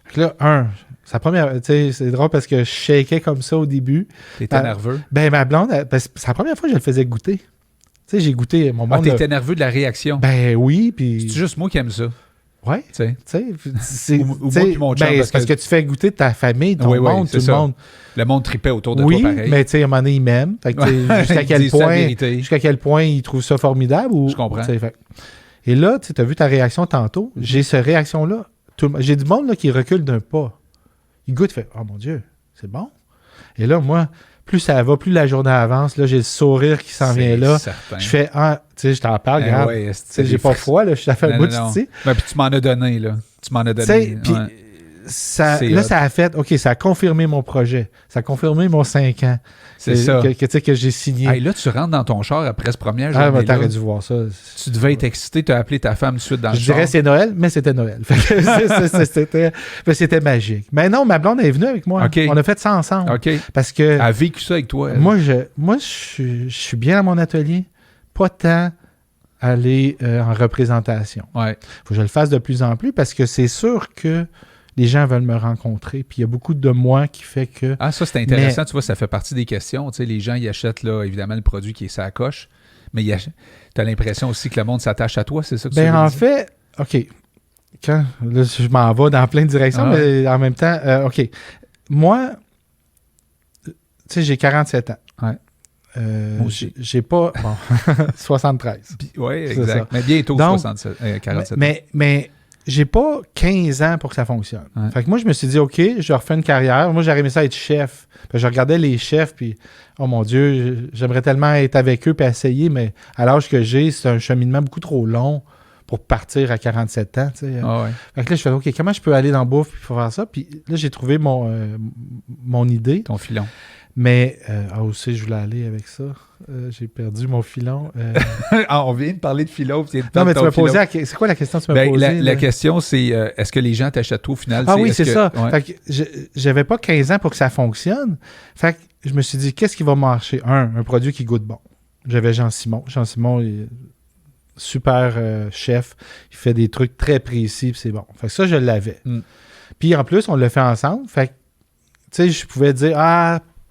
Fait que là, sa première, tu sais, c'est drôle parce que je shakeais comme ça au début. T'étais nerveux? Ben, ma blonde, c'est la première fois que je le faisais goûter. Tu sais, j'ai goûté mon monde. T'étais nerveux de la réaction? Ben oui, puis... C'est juste moi qui aime ça. Ouais. Tu sais. Ou moi puis mon chum. Parce que tu fais goûter ta famille, ton monde, tout le monde. Le monde tripait autour de toi, pareil. Oui, mais tu sais, à un moment donné, il m'aime. Fait que jusqu'à quel point il trouve ça formidable. Je comprends. Et là, tu as vu ta réaction tantôt. J'ai cette réaction-là. J'ai du monde là, qui recule d'un pas. Il goûte, fait « Oh mon Dieu, c'est bon. » Et là, moi, plus ça va, plus la journée avance, là, j'ai le sourire qui s'en vient là. Certain. Je fais « Ah, tu sais, je t'en parle, regarde. J'ai pas froid, là, je suis à faire bout, tu sais. Puis tu m'en as donné, là. Tu m'en as donné. Puis ça a fait, OK, ça a confirmé mon projet. Ça a confirmé mon 5 ans. C'est ça. Que j'ai signé. Hey, là, tu rentres dans ton char après ce premier jour. Ah, t'aurais dû voir ça. Tu devais être excité, tu as appelé ta femme tout de suite dans le char. Je dirais c'est Noël, mais c'était Noël. C'était magique. Mais non, ma blonde est venue avec moi. Okay. On a fait ça ensemble. Okay. Parce que... Elle a vécu ça avec toi. Elle. Moi, je suis bien à mon atelier. Pas tant aller en représentation. Ouais. Faut que je le fasse de plus en plus parce que c'est sûr que les gens veulent me rencontrer. Puis il y a beaucoup de moi qui fait que... Ah, ça, c'est intéressant. Tu vois, ça fait partie des questions. Tu sais, les gens, ils achètent, là, évidemment, le produit qui est sa coche. Mais tu as l'impression aussi que le monde s'attache à toi. C'est ça que tu veux dire? En fait, OK. Là, je m'en vais dans plein de directions, mais en même temps, OK. Moi, tu sais, j'ai 47 ans. Ouais. Moi aussi. J'ai pas... Bon, 73. Oui, exact. Mais bientôt 47. Mais j'ai pas 15 ans pour que ça fonctionne. Ouais. Fait que moi, je me suis dit, OK, je refais une carrière. Moi, j'aurais aimé ça être chef. Puis je regardais les chefs, puis, oh mon Dieu, j'aimerais tellement être avec eux puis essayer, mais à l'âge que j'ai, c'est un cheminement beaucoup trop long pour partir à 47 ans. Tu sais. Fait que là, je fais, OK, comment je peux aller dans la bouffe puis faire ça? Puis là, j'ai trouvé mon idée. Ton filon. Mais, aussi, je voulais aller avec ça. J'ai perdu mon filon. On vient de parler de filon. Non, mais tu m'as posé... C'est quoi la question que tu m'as posée? La question, c'est est-ce que les gens t'achètent tout au final? Ah oui, c'est ça. Ouais. Fait que j'avais pas 15 ans pour que ça fonctionne. Fait que je me suis dit, qu'est-ce qui va marcher? Un produit qui goûte bon. J'avais Jean-Simon. Jean-Simon est super chef. Il fait des trucs très précis, puis c'est bon. Fait que ça, je l'avais. Puis en plus, on l'a fait ensemble. Fait que, tu sais, je pouvais dire,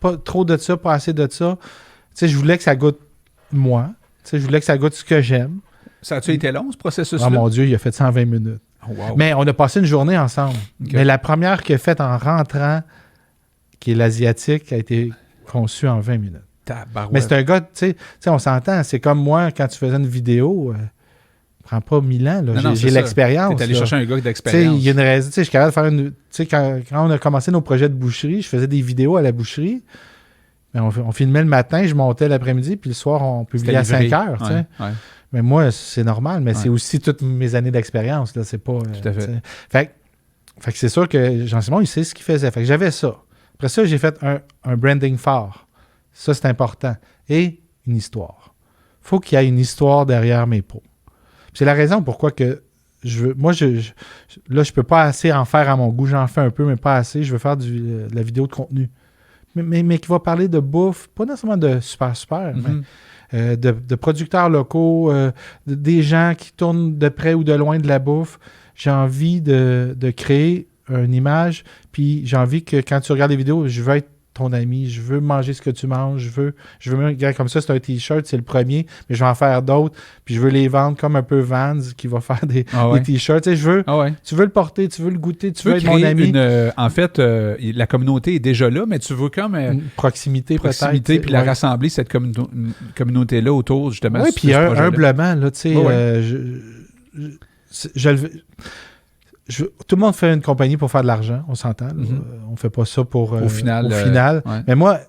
pas trop de ça, pas assez de ça. Tu sais, je voulais que ça goûte moi. Tu sais, je voulais que ça goûte ce que j'aime. Ça a-tu été long, ce processus-là? Oh mon Dieu, il a fait 120 minutes. Oh, wow. Mais on a passé une journée ensemble. Okay. Mais la première qu'il a faite en rentrant, qui est l'asiatique, a été conçue en 20 minutes. Tabarouette. Mais c'est un gars, tu sais, on s'entend, c'est comme moi, quand tu faisais une vidéo, prend pas 1000 ans, là. J'ai l'expérience. Tu es allé chercher un gars Tu d'expérience. sais, il y a une raison. Tu sais, je suis capable de faire une... Tu sais, quand on a commencé nos projets de boucherie, je faisais des vidéos à la boucherie. Mais on filmait le matin, je montais l'après-midi, puis le soir, on publiait à 5 heures, tu sais. Ouais. Mais moi, c'est normal, mais c'est aussi toutes mes années d'expérience, là. C'est pas... Tout à fait. Fait que c'est sûr que Jean-Simon, il sait ce qu'il faisait. Fait que j'avais ça. Après ça, j'ai fait un branding fort. Ça, c'est important. Et une histoire. Faut qu'il y ait une histoire derrière mes pots. C'est la raison pourquoi que je peux pas assez en faire à mon goût. J'en fais un peu, mais pas assez. Je veux faire de la vidéo de contenu. Mais qui va parler de bouffe, pas nécessairement de super, mais de producteurs locaux, des gens qui tournent de près ou de loin de la bouffe. J'ai envie de créer une image, puis j'ai envie que quand tu regardes les vidéos, je veux être ton ami, je veux manger ce que tu manges, je veux même, comme ça, c'est un t-shirt, c'est le premier, mais je vais en faire d'autres, puis je veux les vendre comme un peu Vans qui va faire des t-shirts. Tu sais, tu veux le porter, tu veux le goûter, tu veux être mon ami. En fait, la communauté est déjà là, mais tu veux comme une proximité peut-être, puis la rassembler, cette communauté-là autour, justement. Oui, puis humblement, là, tu sais, tout le monde fait une compagnie pour faire de l'argent, on s'entend. On fait pas ça pour... au final. Ouais. Mais moi,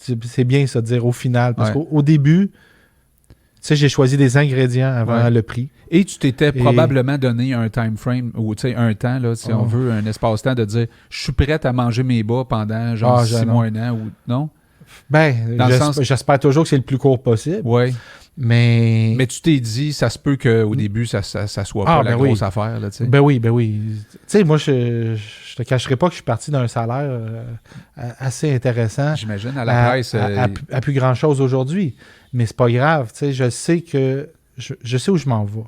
c'est bien ça de dire au final, parce qu'au début, tu sais, j'ai choisi des ingrédients avant le prix. Et tu t'étais probablement donné un time frame, ou tu sais, un temps, là, si on veut, un espace-temps de dire « Je suis prête à manger mes bas pendant genre 6 mois, 1 an » ou non? J'espère toujours que c'est le plus court possible. Oui. Mais tu t'es dit, ça se peut qu'au début, ça soit pas la grosse affaire. Là, tu sais. Ben oui. Tu sais, moi, je te cacherai pas que je suis parti d'un salaire assez intéressant. J'imagine, à la presse. À plus grand-chose aujourd'hui. Mais c'est pas grave. Tu sais, je sais où je m'en vais.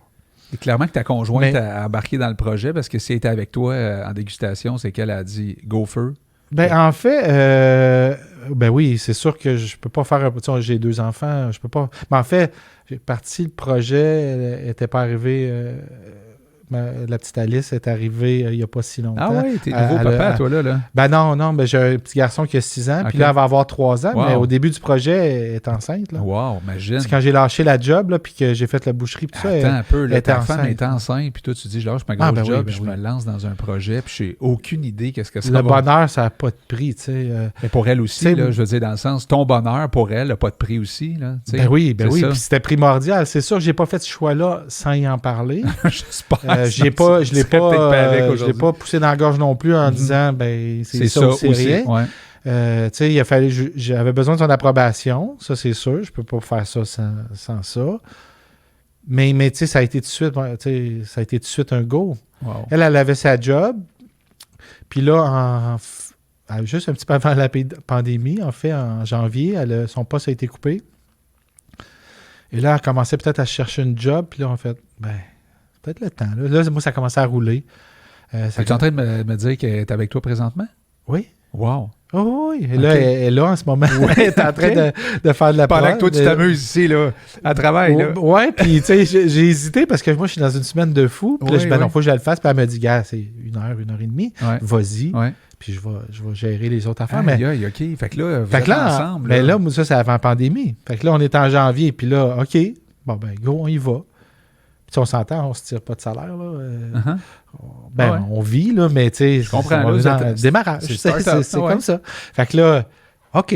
Et clairement que ta conjointe a embarqué dans le projet parce que si elle était avec toi en dégustation, c'est qu'elle a dit « Go feu ». En fait, oui, c'est sûr que je peux pas faire j'ai 2 enfants, je peux pas. Mais en fait, j'ai parti le projet, elle n'était pas arrivée. La petite Alice est arrivée il n'y a pas si longtemps. Ah oui, t'es nouveau papa, toi, là. Non, j'ai un petit garçon qui a 6 ans, puis là, elle va avoir 3 ans, mais au début du projet, elle est enceinte. Là. Wow, imagine. C'est quand j'ai lâché la job, puis que j'ai fait la boucherie, puis tout ça. Attends un peu, là, ta femme est enceinte, puis toi, tu dis, je lâche ma grosse job, puis je me lance dans un projet, puis j'ai aucune idée qu'est-ce que ça va. Le bonheur, ça n'a pas de prix, tu sais. Mais pour elle aussi, là, je veux dire, dans le sens, ton bonheur, pour elle, n'a pas de prix aussi, là. Ben oui, puis c'était primordial. C'est sûr que j'ai pas fait ce choix-là sans y en parler. J'espère. Je l'ai pas poussé dans la gorge non plus en disant c'est ça ou c'est rien. Ouais. Tu sais, il a fallu, j'avais besoin de son approbation, ça c'est sûr, je peux pas faire ça sans ça. Mais tu sais, ça a été tout de suite un go. Wow. Elle avait sa job, puis là, juste un petit peu avant la pandémie, en fait, en janvier, son poste a été coupé. Et là, elle commençait peut-être à chercher une job, puis là, en fait, peut-être le temps. Là, moi, ça commençait à rouler. Tu es en train de me dire qu'elle est avec toi présentement? Oui. Wow. Oh, oui. Et là, elle est là en ce moment. Elle est en train de faire de la prod. Pendant que toi, tu t'amuses ici, là, à travail. Oui, puis tu sais, j'ai hésité parce que moi, je suis dans une semaine de fou. Puis là, je dis, non, faut que je le fasse. Puis elle me dit, gars, c'est 1 heure, 1h30. Ouais. Vas-y. Ouais. Puis je vais gérer les autres affaires. OK. Fait que là, vous êtes ensemble. Mais là, ça, c'est avant la pandémie. Fait que là, on est en janvier. Puis là, OK. Bon, go, on y va. Puis on s'entend, on se tire pas de salaire, là. On vit, là, mais tu sais, je comprends, on est dans le démarrage. C'est comme ça. Fait que là, OK,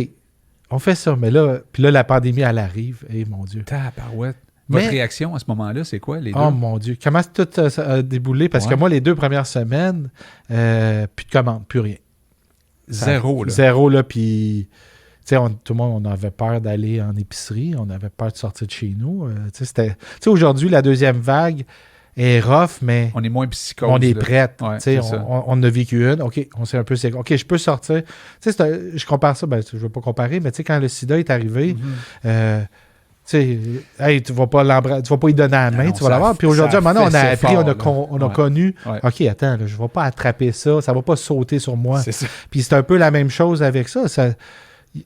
on fait ça. Mais là, puis là, la pandémie, elle arrive. Et mon Dieu. Tabarouette. Votre réaction à ce moment-là, c'est quoi, les deux? Oh mon Dieu. Comment tout a déboulé? Parce que moi, les 2 premières semaines, plus de commandes, plus rien. Zéro, là. Zéro, là, puis... Tu sais, tout le monde, on avait peur d'aller en épicerie, on avait peur de sortir de chez nous. Tu sais, aujourd'hui, la deuxième vague est rough, mais... On est moins psychose. On est prête. Ouais, tu sais, on a vécu une. OK, on sait un peu... OK, je peux sortir. Tu sais, je compare ça, je ne veux pas comparer, mais tu sais, quand le sida est arrivé... tu sais, hey, tu vas pas y donner la main, tu vas l'avoir. Puis aujourd'hui, maintenant, on a appris, on a connu, OK, attends, je ne vais pas attraper ça, ça ne va pas sauter sur moi. Puis c'est un peu la même chose avec ça.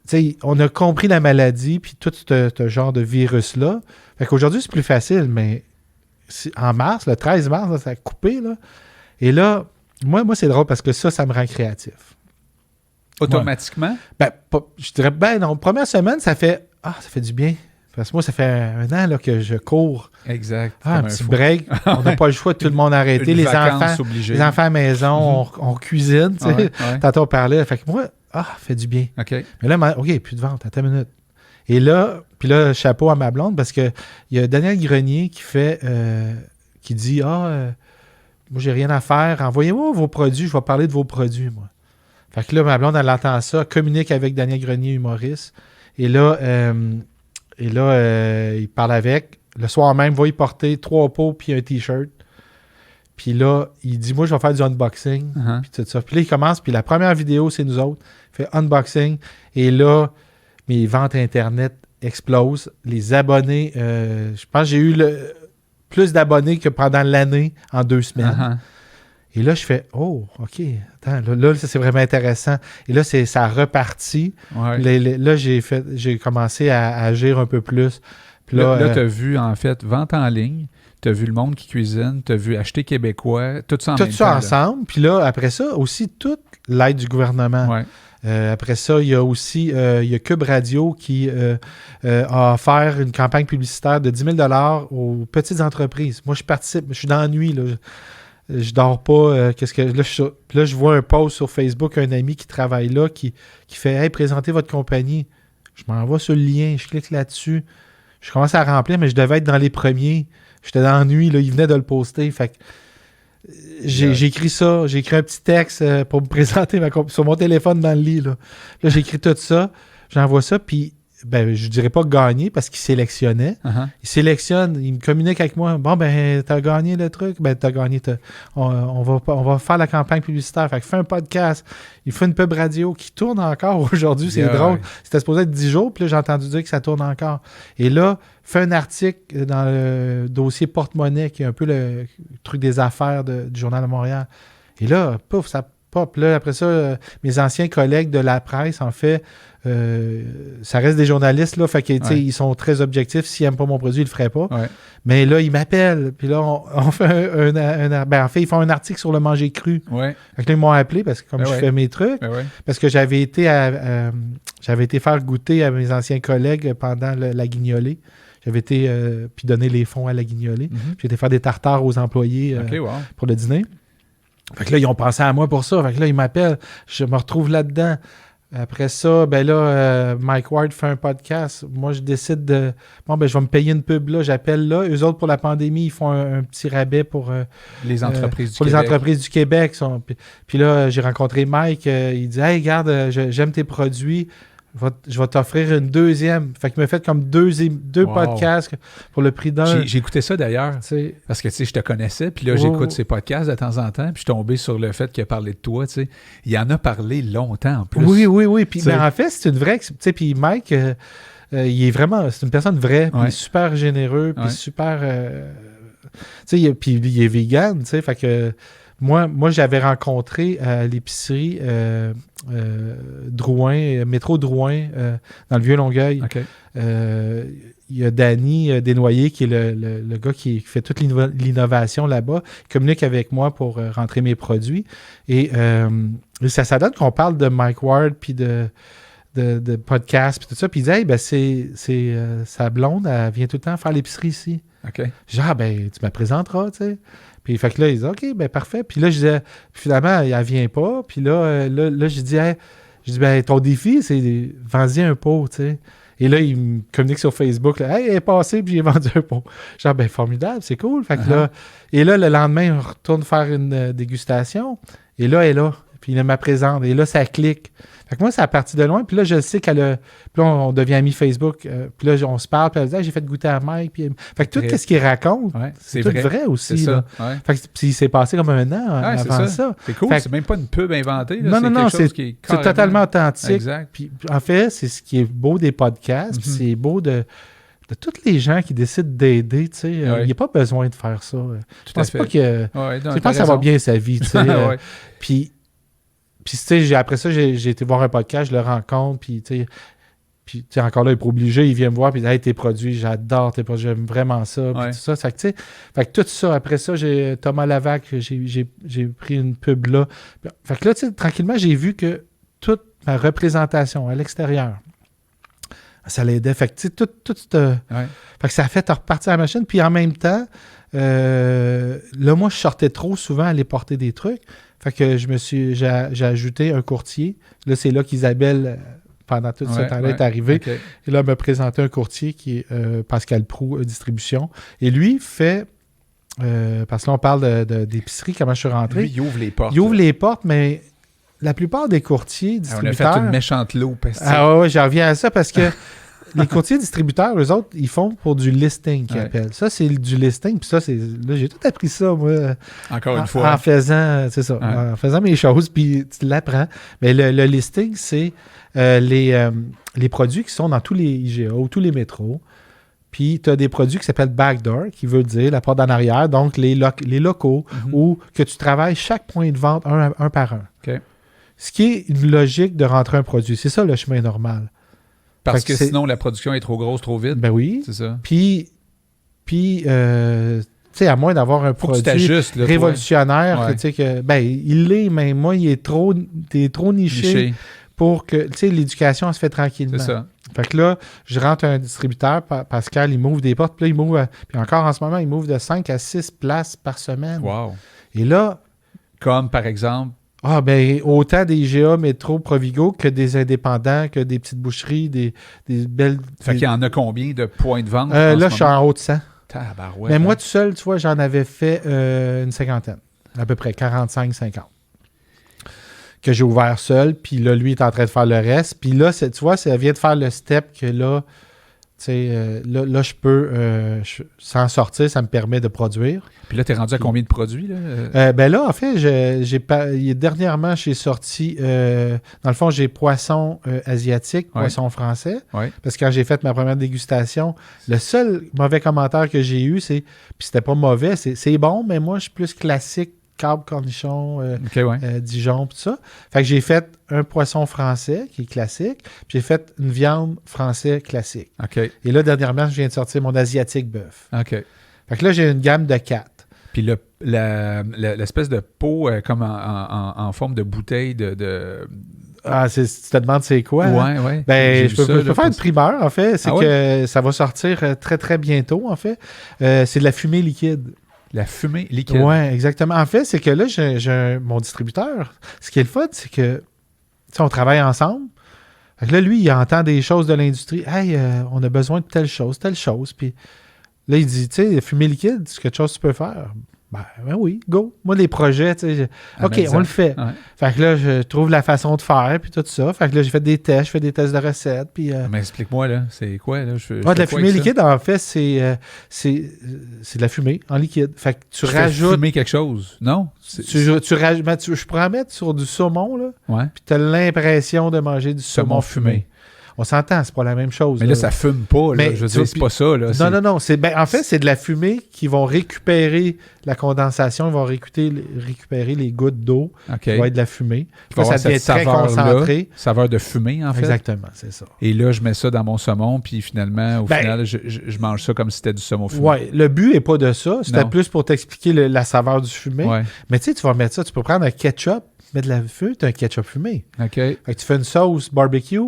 T'sais, on a compris la maladie puis tout ce genre de virus-là. Fait qu'aujourd'hui, c'est plus facile, mais en mars, le 13 mars, là, ça a coupé. Là. Et là, moi, c'est drôle parce que ça me rend créatif. Automatiquement? Ouais. Je dirais, non, première semaine, ça fait du bien. Parce que moi, ça fait 1 an là, que je cours. Exact. Un petit break. On n'a pas le choix, tout le monde a arrêté. Les enfants à la maison, on cuisine. Tantôt, on parlait. Fait que moi, fait du bien. OK. Mais là, OK, plus de vente, attends une minute. Et là, chapeau à ma blonde, parce qu'il y a Daniel Grenier qui dit moi, j'ai rien à faire. Envoyez-moi vos produits, je vais parler de vos produits, moi. Fait que là, ma blonde, elle entend ça, communique avec Daniel Grenier, humoriste. Et là, il parle avec. Le soir même, va y porter 3 pots puis un T-shirt. Puis là, il dit, moi, je vais faire du unboxing. Puis tout ça. Puis là, il commence. Puis la première vidéo, c'est nous autres. Il fait unboxing. Et là, mes ventes Internet explosent. Les abonnés, je pense que j'ai eu plus d'abonnés que pendant l'année en 2 semaines. Et là, je fais, OK, attends, là ça, c'est vraiment intéressant. Et là, ça a reparti. Ouais. Là, j'ai commencé à agir un peu plus. Puis là, tu as vu, en fait, vente en ligne, tu as vu le monde qui cuisine, tu as vu acheter québécois, tout ça en même temps. Tout ça ensemble. Puis là, après ça, aussi, toute l'aide du gouvernement. Ouais. Après ça, il y a aussi il y a Cube Radio qui a offert une campagne publicitaire de 10 000 $ aux petites entreprises. Moi, je participe, je suis dans la nuit, là. Je dors pas. Là, je vois un post sur Facebook, un ami qui travaille là, qui fait « Hey, présentez votre compagnie ». Je m'envoie sur le lien, je clique là-dessus. Je commence à remplir, mais je devais être dans les premiers. J'étais dans la nuit, là, il venait de le poster. Fait que j'ai écrit ça, j'ai écrit un petit texte pour me présenter sur mon téléphone dans le lit. Là, j'ai écrit tout ça, j'envoie ça, puis je dirais pas gagner parce qu'il sélectionnait. Il sélectionne, il me communique avec moi. Bon, t'as gagné le truc. T'as gagné. On va faire la campagne publicitaire. Fait que fais un podcast. Il fait une pub radio qui tourne encore aujourd'hui. C'est drôle. Ouais. C'était supposé être 10 jours, puis là, j'ai entendu dire que ça tourne encore. Et là, fais un article dans le dossier porte-monnaie, qui est un peu le truc des affaires du Journal de Montréal. Et là, pouf, ça pop. Là, après ça, mes anciens collègues de la presse, en fait, ça reste des journalistes, là, fait que, ils sont très objectifs. S'ils n'aiment pas mon produit, ils le feraient pas. Ouais. Mais là, ils m'appellent. Puis là, on fait en fait, ils font un article sur le manger cru. Ouais. Fait que là, ils m'ont appelé parce que comme je fais mes trucs, parce que j'avais été faire goûter à mes anciens collègues pendant la guignolée. J'avais été puis donner les fonds à la guignolée. J'ai été faire des tartares aux employés pour le dîner. Fait que là, ils ont pensé à moi pour ça. Fait que là, ils m'appellent. Je me retrouve là-dedans. Après ça, Mike Ward fait un podcast. Moi, je décide de... je vais me payer une pub là. J'appelle là. Eux autres, pour la pandémie, ils font un petit rabais pour... les entreprises du Québec. Les entreprises du Québec. Puis là, j'ai rencontré Mike. Il dit « Hey, regarde, j'aime tes produits. Je vais t'offrir une deuxième. » Fait qu'il m'a fait comme deux podcasts pour le prix d'un. J'ai écouté ça d'ailleurs. Parce que je te connaissais. Puis là, j'écoute ses podcasts de temps en temps. Puis je suis tombé sur le fait qu'il a parlé de toi. Il en a parlé longtemps en plus. Oui. Puis en fait, c'est une vraie. Puis Mike, il est vraiment. C'est une personne vraie. Puis il est super généreux. Puis super. Puis il est vegan. Fait que. Moi, j'avais rencontré à l'épicerie Drouin, métro Drouin, dans le Vieux-Longueuil. Okay. Il y a Danny Desnoyers, qui est le gars qui fait toute l'innovation là-bas. Il communique avec moi pour rentrer mes produits. Et ça donne qu'on parle de Mike Ward, puis de podcast, puis tout ça. Puis il dit, c'est sa blonde, elle vient tout le temps faire l'épicerie ici. Okay. Genre, tu me présenteras, tu sais. Puis fait que là, il dit OK, parfait. Puis là, je disais, finalement, elle vient pas. Puis là, je dis, ton défi, c'est vends-y un pot, tu sais. Et là, il me communique sur Facebook, là, hey, elle est passée, puis j'ai vendu un pot. Genre, formidable, c'est cool. Fait que là, et là, le lendemain, on retourne faire une dégustation. Et là, elle est là. Puis il me présente. Et là, ça clique. Fait que moi, c'est à partir de loin. Puis là, je sais qu'elle a... Puis là, on devient amis Facebook. Puis là, on se parle. Puis elle dit, j'ai fait goûter à Mike. Puis... Fait que tout ce qu'il raconte, c'est tout vrai aussi. C'est là. Ça. Fait que puis il s'est passé comme 1 an avant ça. C'est cool. C'est même pas une pub inventée. Là. Non, c'est totalement authentique. Exact. Puis en fait, c'est ce qui est beau des podcasts. Puis c'est beau de tous les gens qui décident d'aider, tu sais, il n'y a pas besoin de faire ça. Je pense pas que... Je pense que ça va bien sa vie, tu sais. Puis tu sais, après ça, j'ai été voir un podcast, je le rencontre, puis tu sais, Puis, tu sais, encore là, il n'est pas obligé, il vient me voir, puis il dit « Hey, tes produits, j'adore tes produits, j'aime vraiment ça. » Puis tout ça. Fait que tout ça, après ça, j'ai Thomas Lavac, j'ai pris une pub là. Fait que là, tu sais, tranquillement, j'ai vu que toute ma représentation à l'extérieur, ça l'aidait. Fait que, tu sais, tout fait que ça a fait repartir la machine. Puis en même temps, là, moi, je sortais trop souvent à aller porter des trucs. Fait que j'ai ajouté un courtier. Là, c'est là qu'Isabelle, pendant tout ce temps-là, est arrivée. Okay. Et là, elle m'a présenté un courtier qui est Pascal Proux Distribution. Et lui fait... parce que là, on parle d'épicerie, comment je suis rentré. Lui, il ouvre les portes. Il ouvre les portes, mais la plupart des courtiers distributeurs... On a fait une méchante loupe. Ah ouais, j'en reviens à ça parce que les courtiers distributeurs, eux autres, ils font pour du listing qu'ils appellent. Ça, c'est du listing. Puis ça, c'est... Là, j'ai tout appris ça, moi. Encore une fois. En faisant, c'est ça, en faisant mes choses, puis tu l'apprends. Mais le listing, c'est les produits qui sont dans tous les IGA ou tous les métros. Puis tu as des produits qui s'appellent backdoor, qui veut dire la porte en arrière, donc les locaux, où que tu travailles chaque point de vente un par un. Okay. Ce qui est une logique de rentrer un produit. C'est ça le chemin normal. Parce que sinon, la production est trop grosse, trop vite. Ben oui. C'est ça. Puis tu sais, à moins d'avoir un produit révolutionnaire, tu sais que, ben, il l'est, mais moi, t'es trop niché pour que, tu sais, l'éducation se fait tranquillement. C'est ça. Fait que là, je rentre un distributeur, Pascal, il m'ouvre des portes, puis là, il m'ouvre, puis encore en ce moment, il m'ouvre de 5 à 6 places par semaine. Wow. Et là... Comme, par exemple... Ah, ben, autant des IGA, Métro, Provigo que des indépendants, que des petites boucheries, des belles... Fait qu'il y en a combien de points de vente? Là, je suis en haut de 100. Tabarouette. Mais moi, tout seul, tu vois, j'en avais fait une cinquantaine. À peu près 45-50. Que j'ai ouvert seul. Puis là, lui est en train de faire le reste. Puis là, tu vois, ça vient de faire le step que là, tu sais, là, je peux s'en sortir. Ça me permet de produire. Puis là, tu es rendu à combien de produits? Là? Ben là, en fait, dernièrement, j'ai sorti... dans le fond, j'ai poisson asiatique, poisson français. Ouais. Parce que quand j'ai fait ma première dégustation, le seul mauvais commentaire que j'ai eu, c'est... Puis c'était pas mauvais, c'est bon, mais moi, je suis plus classique. Carbe, cornichon, Dijon, tout ça. Fait que j'ai fait un poisson français, qui est classique, puis j'ai fait une viande français classique. Okay. Et là, dernièrement, je viens de sortir mon asiatique bœuf. OK. Fait que là, j'ai une gamme de 4. Puis l'espèce de pot comme en forme de bouteille de... Ah, tu te demandes c'est quoi? Oui. Ben, je peux faire une primeur, en fait. C'est que ça va sortir très, très bientôt, en fait. C'est de la fumée liquide. La fumée liquide. Oui, exactement. En fait, c'est que là, j'ai mon distributeur. Ce qui est le fun, c'est que on travaille ensemble. Fait que là, lui, il entend des choses de l'industrie. Hey, on a besoin de telle chose. Puis là, il dit, tu sais, fumée liquide, c'est quelque chose que tu peux faire. Ben oui, go. Moi, les projets, tu sais, OK, on le fait. Ouais. Fait que là, je trouve la façon de faire, puis tout ça. Fait que là, j'ai fait des tests, je fais des tests de recettes, puis... Mais explique-moi, là, c'est quoi, là? De la fumée liquide, en fait, c'est de la fumée en liquide. Fait que tu rajoutes... fumer quelque chose, non? Je pourrais en mettre sur du saumon, là, puis tu as l'impression de manger du saumon fumé. On s'entend, c'est pas la même chose. Mais là, ça fume pas. Là. Je veux dire, c'est pas ça. Là, non. En fait, c'est de la fumée qui vont récupérer la condensation. Ils vont récupérer les gouttes d'eau. Okay. Ça va être de la fumée. Ça devient très concentré. Saveur de fumée, en fait. Exactement, c'est ça. Et là, je mets ça dans mon saumon, puis finalement, au final, je mange ça comme si c'était du saumon fumé. Oui, le but n'est pas de ça. C'était plus pour t'expliquer la saveur du fumé. Ouais. Mais tu sais, tu vas mettre ça. Tu peux prendre un ketchup, mettre de la fumée, tu as un ketchup fumé. OK. Fait que tu fais une sauce barbecue.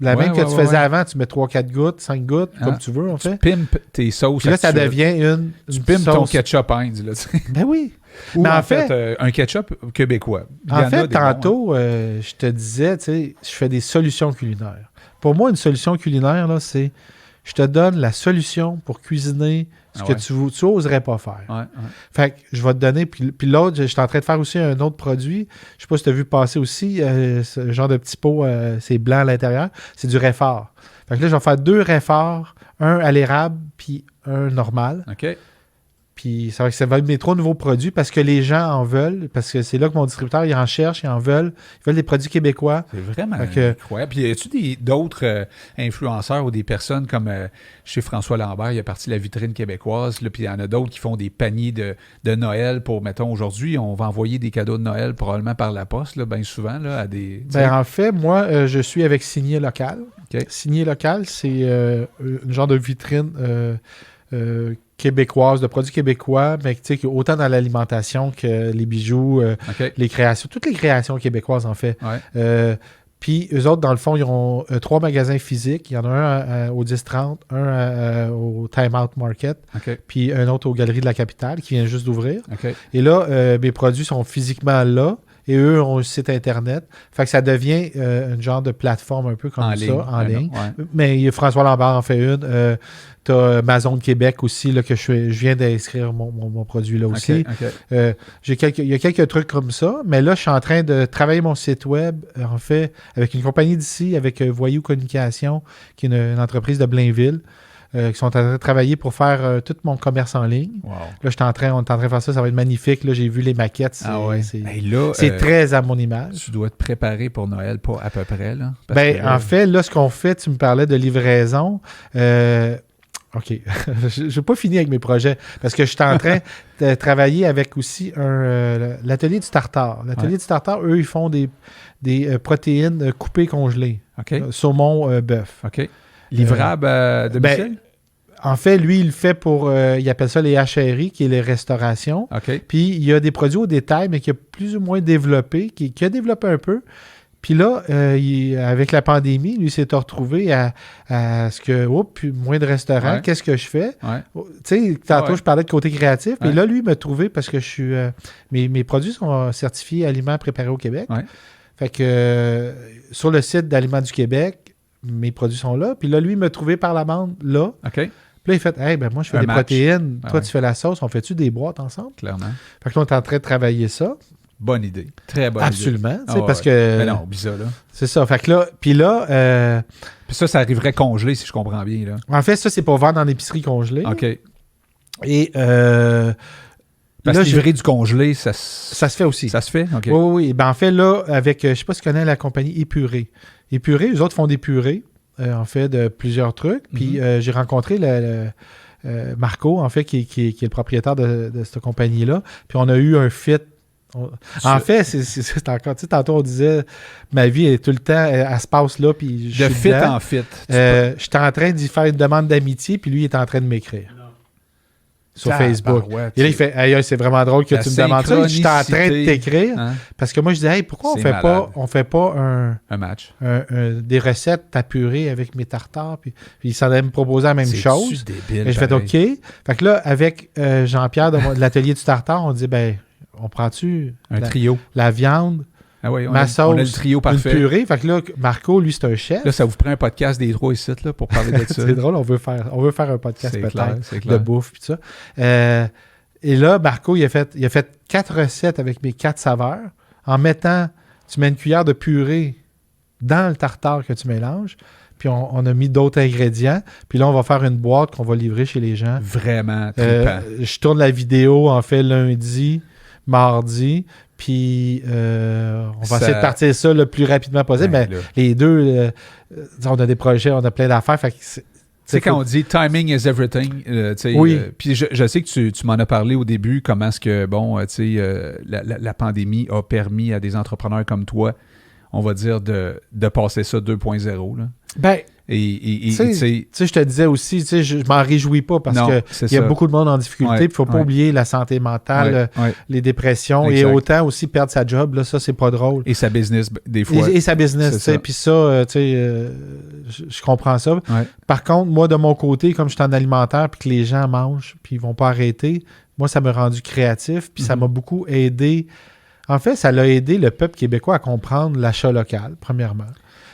La même que tu faisais avant, tu mets 3-4 gouttes, 5 gouttes, comme tu veux, en fait. Tu pimpes tes sauces. Puis là, ça devient une Tu pimpes ton ketchup Heinz. Là, ben oui. Ou mais en fait un ketchup québécois. En fait, tantôt, je te disais, tu sais, je fais des solutions culinaires. Pour moi, une solution culinaire, là, c'est je te donne la solution pour cuisiner ce que tu n'oserais pas faire. Ouais. Fait que je vais te donner. Puis l'autre, je suis en train de faire aussi un autre produit. Je sais pas si tu as vu passer aussi ce genre de petit pot, c'est blanc à l'intérieur. C'est du réfort. Fait que là, je vais faire 2 réforts, un à l'érable puis un normal. OK. Puis ça va être mes 3 nouveaux produits parce que les gens en veulent, parce que c'est là que mon distributeur, il en cherche, il en veulent. Ils veulent des produits québécois. C'est vraiment incroyable. Puis y a-tu d'autres influenceurs ou des personnes comme chez François Lambert, il a parti la vitrine québécoise, là, puis il y en a d'autres qui font des paniers de Noël pour, mettons, aujourd'hui, on va envoyer des cadeaux de Noël probablement par la poste, là, bien souvent, là, à des... Ben, en fait, moi, je suis avec Signé Local. Okay. Signé local, c'est une genre de vitrine québécoise, de produits québécois, mais autant dans l'alimentation que les bijoux, les créations, toutes les créations québécoises en fait. Ouais. Puis eux autres, dans le fond, ils ont 3 magasins physiques. Il y en a un au 10-30, un au Time Out Market, puis un autre aux Galeries de la Capitale qui vient juste d'ouvrir. Et là, mes produits sont physiquement là. Et eux ont un site Internet. Fait que ça devient une genre de plateforme un peu comme en ligne. Ouais. Mais François Lambert en fait une. Tu as Amazon Québec aussi, là, que je viens d'inscrire mon produit là aussi. Il y a quelques trucs comme ça. Mais là, je suis en train de travailler mon site web, en fait, avec une compagnie d'ici, avec Voyou Communication, qui est une entreprise de Blainville. Qui sont en train de travailler pour faire tout mon commerce en ligne. Wow. Là, on est en train de faire ça, ça va être magnifique. Là, j'ai vu les maquettes. C'est très à mon image. Tu dois te préparer pour Noël, pas à peu près. Là, en fait, là, ce qu'on fait, tu me parlais de livraison. OK. Je n'ai pas fini avec mes projets parce que je suis en train de travailler avec aussi l'atelier du tartare. L'atelier du tartare, eux, ils font des protéines coupées congelées. Saumon, bœuf. OK. Livrable à domicile? En fait, lui, il le fait pour... il appelle ça les HRI, qui est les restaurations. Puis, il y a des produits au détail, mais qui a plus ou moins développé, qui a développé un peu. Puis là, avec la pandémie, lui s'est retrouvé à ce que... puis moins de restaurants. Ouais. Qu'est-ce que je fais? Tu sais, tantôt, je parlais de côté créatif. Puis là, lui, il m'a trouvé parce que je suis... mes produits sont certifiés Aliments préparés au Québec. Fait que sur le site d'Aliments du Québec, mes produits sont là. Puis là, lui, il m'a trouvé par la bande là. Puis là, il fait moi, je fais des protéines. Toi, tu fais la sauce. On fait-tu des boîtes ensemble? Clairement. Fait que là, on est en train de travailler ça. Bonne idée. Très bonne Absolument, idée. Absolument. Parce que. Mais non, oublie ça, là. C'est ça. Fait que là. Puis là. Puis ça arriverait congelé, si je comprends bien, là. En fait, ça, c'est pour vendre dans l'épicerie congelée. Et. Parce que livrer du congelé, ça se fait aussi. Ça se fait? OK. Oui. Ben, en fait, là, avec. Je sais pas si tu connais la compagnie Épuré. Épuré, eux autres font des purées, en fait, de plusieurs trucs. Puis j'ai rencontré Marco, en fait, qui est le propriétaire de cette compagnie-là. Puis on a eu un fit. En fait, c'est encore... Tu sais, tantôt, on disait, ma vie est tout le temps, elle se passe là, puis je suis fit dedans. en fit. J'étais en train d'y faire une demande d'amitié, puis lui, il est en train de m'écrire. Sur Facebook. Et là, il fait hey, c'est vraiment drôle que tu me demandes ça. J'étais en train de t'écrire. Parce que moi, je disais pourquoi on fait pas un match? Des recettes à purée avec mes tartares. Puis il s'en allait me proposer la même chose. Débile, et je fais OK. Fait que là, avec Jean-Pierre de l'atelier du tartare, on dit on prend-tu un trio? La viande. Ma sauce, on a le trio parfait. Une purée. Fait que là, Marco, lui, c'est un chef. Là, ça vous prend un podcast des 3 ici là, pour parler de ça. C'est drôle, on veut faire un podcast peut-être de bouffe et tout ça. Et là, Marco, il a fait 4 recettes avec mes 4 saveurs en mettant, tu mets une cuillère de purée dans le tartare que tu mélanges, puis on a mis d'autres ingrédients, puis là, on va faire une boîte qu'on va livrer chez les gens. Vraiment trippant. Je tourne la vidéo, en fait, lundi, mardi, puis on va essayer de partir ça le plus rapidement possible. Mais les deux, on a des projets, on a plein d'affaires. C'est quand on dit « timing is everything », puis je sais que tu m'en as parlé au début, comment est-ce que, la pandémie a permis à des entrepreneurs comme toi, on va dire, de passer ça 2.0. Là. Tu sais, je te disais aussi, je m'en réjouis pas parce qu'il y a beaucoup de monde en difficulté. Il ne faut pas oublier la santé mentale, les dépressions et autant aussi perdre sa job. Là, ça, c'est pas drôle. Et sa business, des fois. Et sa business, tu sais. Puis ça, je comprends ça. Par contre, moi, de mon côté, comme je suis en alimentaire puis que les gens mangent puis ils vont pas arrêter, moi, ça m'a rendu créatif puis ça m'a beaucoup aidé. En fait, ça l'a aidé le peuple québécois à comprendre l'achat local, premièrement.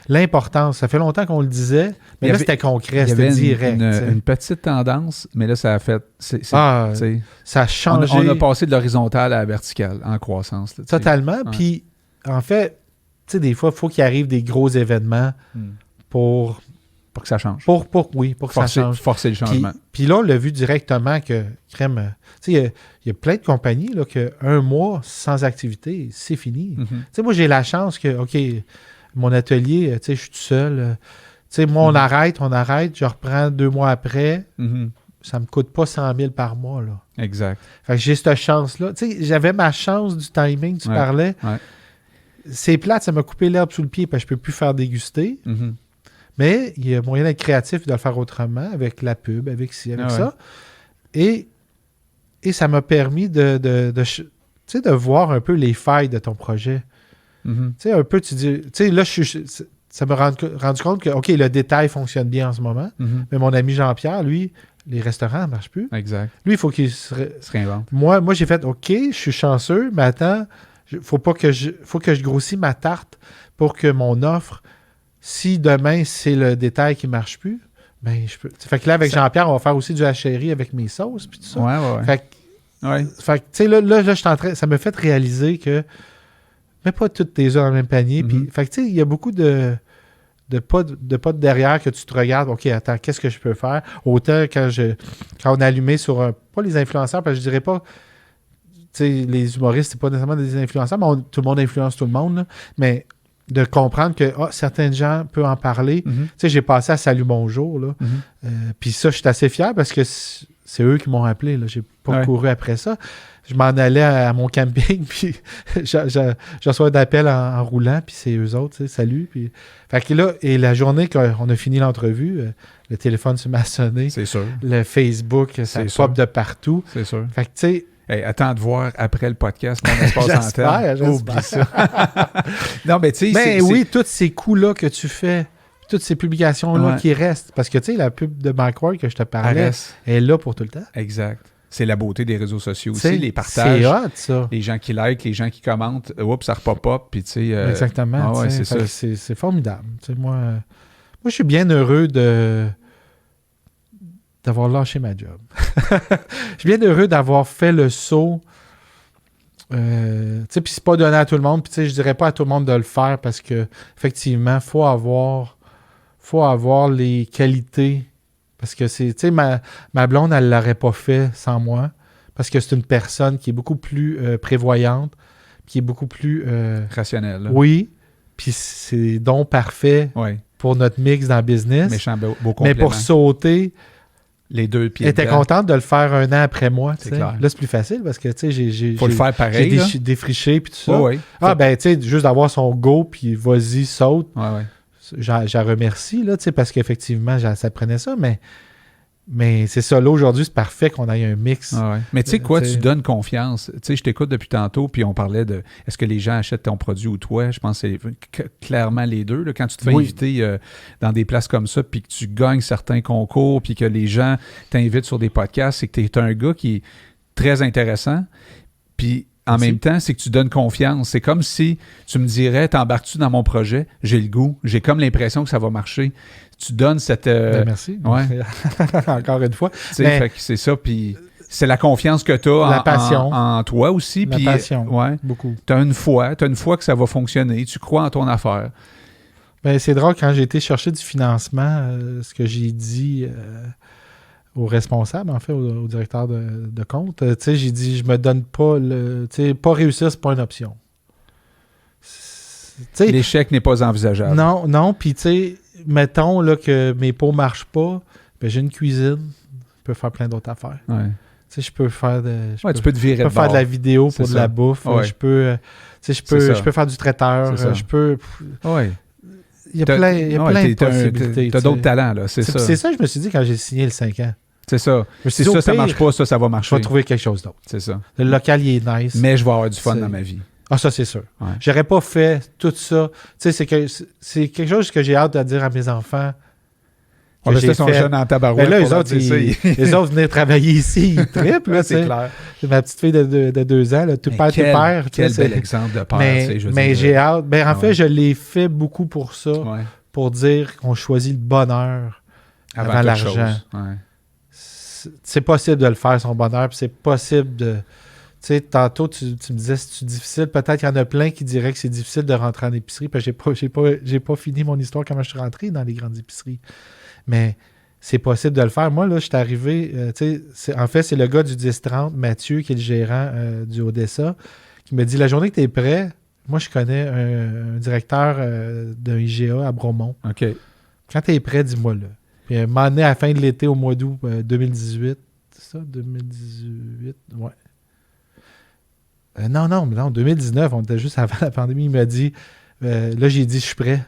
L'importance, ça fait longtemps qu'on le disait, mais là, c'était concret, c'était direct. Une petite tendance, mais là, ça a fait... ça a changé. On a passé de l'horizontale à la verticale en croissance. Là, totalement. Puis, en fait, tu sais, des fois, il faut qu'il arrive des gros événements pour que ça change. Pour que ça change. Forcer le changement. Puis là, on l'a vu directement que, crème, tu sais, il y a plein de compagnies là, que 1 mois sans activité, c'est fini. Tu sais, moi, j'ai la chance que, OK, mon atelier, tu sais, je suis tout seul. Tu sais, moi, on arrête, je reprends 2 mois après. Ça me coûte pas 100 000 par mois, là. Exact. Fait que j'ai cette chance-là. Tu sais, j'avais ma chance du timing, tu parlais. C'est plate, ça m'a coupé l'herbe sous le pied parce que je peux plus faire déguster. Mais il y a moyen d'être créatif et de le faire autrement, avec la pub, avec ci, avec ça. Et ça m'a permis de voir un peu les failles de ton projet. Tu sais, un peu, tu dis... Tu sais, là, ça m'a rendu compte que, OK, le détail fonctionne bien en ce moment, mais mon ami Jean-Pierre, lui, les restaurants ne marchent plus. Exact. Lui, il faut qu'il se réinvente. Moi, j'ai fait, OK, je suis chanceux, mais attends, faut que je grossis ma tarte pour que mon offre, si demain, c'est le détail qui ne marche plus, ben, je peux... Fait que là, avec Jean-Pierre, on va faire aussi du hacheri avec mes sauces, puis tout ça. Ouais. Fait que, tu sais, là, je suis en train... Ça me fait réaliser que mets pas toutes tes œufs dans le même panier. Puis, fait que, tu sais, il y a beaucoup de pas de derrière que tu te regardes, OK, attends, qu'est-ce que je peux faire? Autant quand on a allumé sur pas les influenceurs, parce que je dirais pas, tu sais, les humoristes, c'est pas nécessairement des influenceurs, mais tout le monde influence tout le monde, là, mais de comprendre que certains gens peuvent en parler. Tu sais, j'ai passé à Salut Bonjour, là. Puis ça, je suis assez fier parce que c'est eux qui m'ont appelé, là. J'ai pas couru après ça. Je m'en allais à mon camping, puis je reçois d'appels en roulant, puis c'est eux autres, tu sais, salut. Puis... Fait que là, et la journée qu'on a fini l'entrevue, le téléphone se m'a sonné. C'est sûr. Le Facebook, ça pop de partout. C'est sûr. Fait que, tu sais... Hey, attends de voir après le podcast mon espace antenne. J'espère ça. Non, mais tu sais... Mais oui, tous ces coups-là que tu fais, toutes ces publications-là qui restent. Parce que, tu sais, la pub de Macworld que je te parlais, elle est là pour tout le temps. Exact. C'est la beauté des réseaux sociaux aussi, les partages. C'est hot, ça. Les gens qui likent, les gens qui commentent, oups, ça repop-up, puis tu sais... Exactement. c'est ça. C'est formidable. Moi, je suis bien heureux d'avoir lâché ma job. Je suis bien heureux d'avoir fait le saut. Puis c'est pas donné à tout le monde. Puis je dirais pas à tout le monde de le faire parce que effectivement, faut avoir les qualités. Parce que c'est, ma blonde, elle l'aurait pas fait sans moi. Parce que c'est une personne qui est beaucoup plus prévoyante, qui est beaucoup plus... rationnelle. Là. Oui. Puis c'est donc parfait pour notre mix dans le business. Méchant beau complément. Mais pour sauter... Les deux pieds. Elle était contente de le faire un an après moi. C'est clair. Là, c'est plus facile parce que faut le faire pareil. J'ai défriché puis tout ça. Ouais. Ben, tu sais, juste d'avoir son go puis vas-y, saute. Ouais. J'en remercie, là, tu sais, parce qu'effectivement, ça prenait ça, mais c'est ça. Là, aujourd'hui, c'est parfait qu'on ait un mix. Ouais. Mais tu sais quoi, tu donnes confiance. Tu sais, je t'écoute depuis tantôt, puis on parlait de est-ce que les gens achètent ton produit ou toi? Je pense que c'est clairement les deux. Là, quand tu te fais inviter dans des places comme ça, puis que tu gagnes certains concours, puis que les gens t'invitent sur des podcasts, c'est que tu es un gars qui est très intéressant. Puis en même temps, c'est que tu donnes confiance. C'est comme si tu me dirais, t'embarques-tu dans mon projet? J'ai le goût. J'ai comme l'impression que ça va marcher. Tu donnes cette... merci. Ouais. Encore une fois. Fait que c'est ça, puis c'est la confiance que tu as en toi aussi. La passion, beaucoup. Tu as une foi que ça va fonctionner. Tu crois en ton affaire. Ben, c'est drôle, quand j'ai été chercher du financement, ce que j'ai dit... au responsable, en fait, au directeur de compte. Tu sais, j'ai dit, je me donne pas le... Tu sais, pas réussir, c'est pas une option. T'sais, l'échec n'est pas envisageable. Non, puis tu sais, mettons là, que mes pots marchent pas, ben j'ai une cuisine, je peux faire plein d'autres affaires. Tu sais, je peux faire tu peux te virer je peux faire de la vidéo pour de la bouffe. Je peux... je peux faire du traiteur. Je peux... Il y a plein de possibilités. Tu as d'autres talents, là, c'est ça. C'est ça que je me suis dit quand j'ai signé le 5 ans. C'est ça. Si ça marche pas, ça va marcher. Je vais trouver quelque chose d'autre. C'est ça. Le local, il est nice. Mais je vais avoir du fun dans ma vie. Ah, ça, c'est sûr. J'aurais pas fait tout ça. Tu sais, c'est quelque chose que j'ai hâte de dire à mes enfants. On va son jeune en tabarouette. Mais là, les autres venaient travailler ici, ils trippent. Là, c'est clair. Ma petite fille de 2 ans, là, tout père. Quel bel exemple de père. Mais j'ai hâte. Ben, en fait, je l'ai fait beaucoup pour ça. Pour dire qu'on choisit le bonheur avant l'argent. C'est possible de le faire, son bonheur. Puis c'est possible de... Tu sais, tantôt, tu me disais, c'est difficile. Peut-être qu'il y en a plein qui diraient que c'est difficile de rentrer en épicerie. Parce que j'ai pas fini mon histoire comment je suis rentré dans les grandes épiceries. Mais c'est possible de le faire. Moi, là, je suis arrivé... en fait, c'est le gars du 10-30, Mathieu, qui est le gérant du Odessa, qui me dit, la journée que tu es prêt, moi, je connais un directeur d'un IGA à Bromont. OK. Quand tu es prêt, dis-moi là. Puis, un moment donné, à la fin de l'été, au mois d'août 2018, c'est ça? 2018? Ouais. Non, 2019, on était juste avant la pandémie. Il m'a dit, là, j'ai dit, je suis prêt.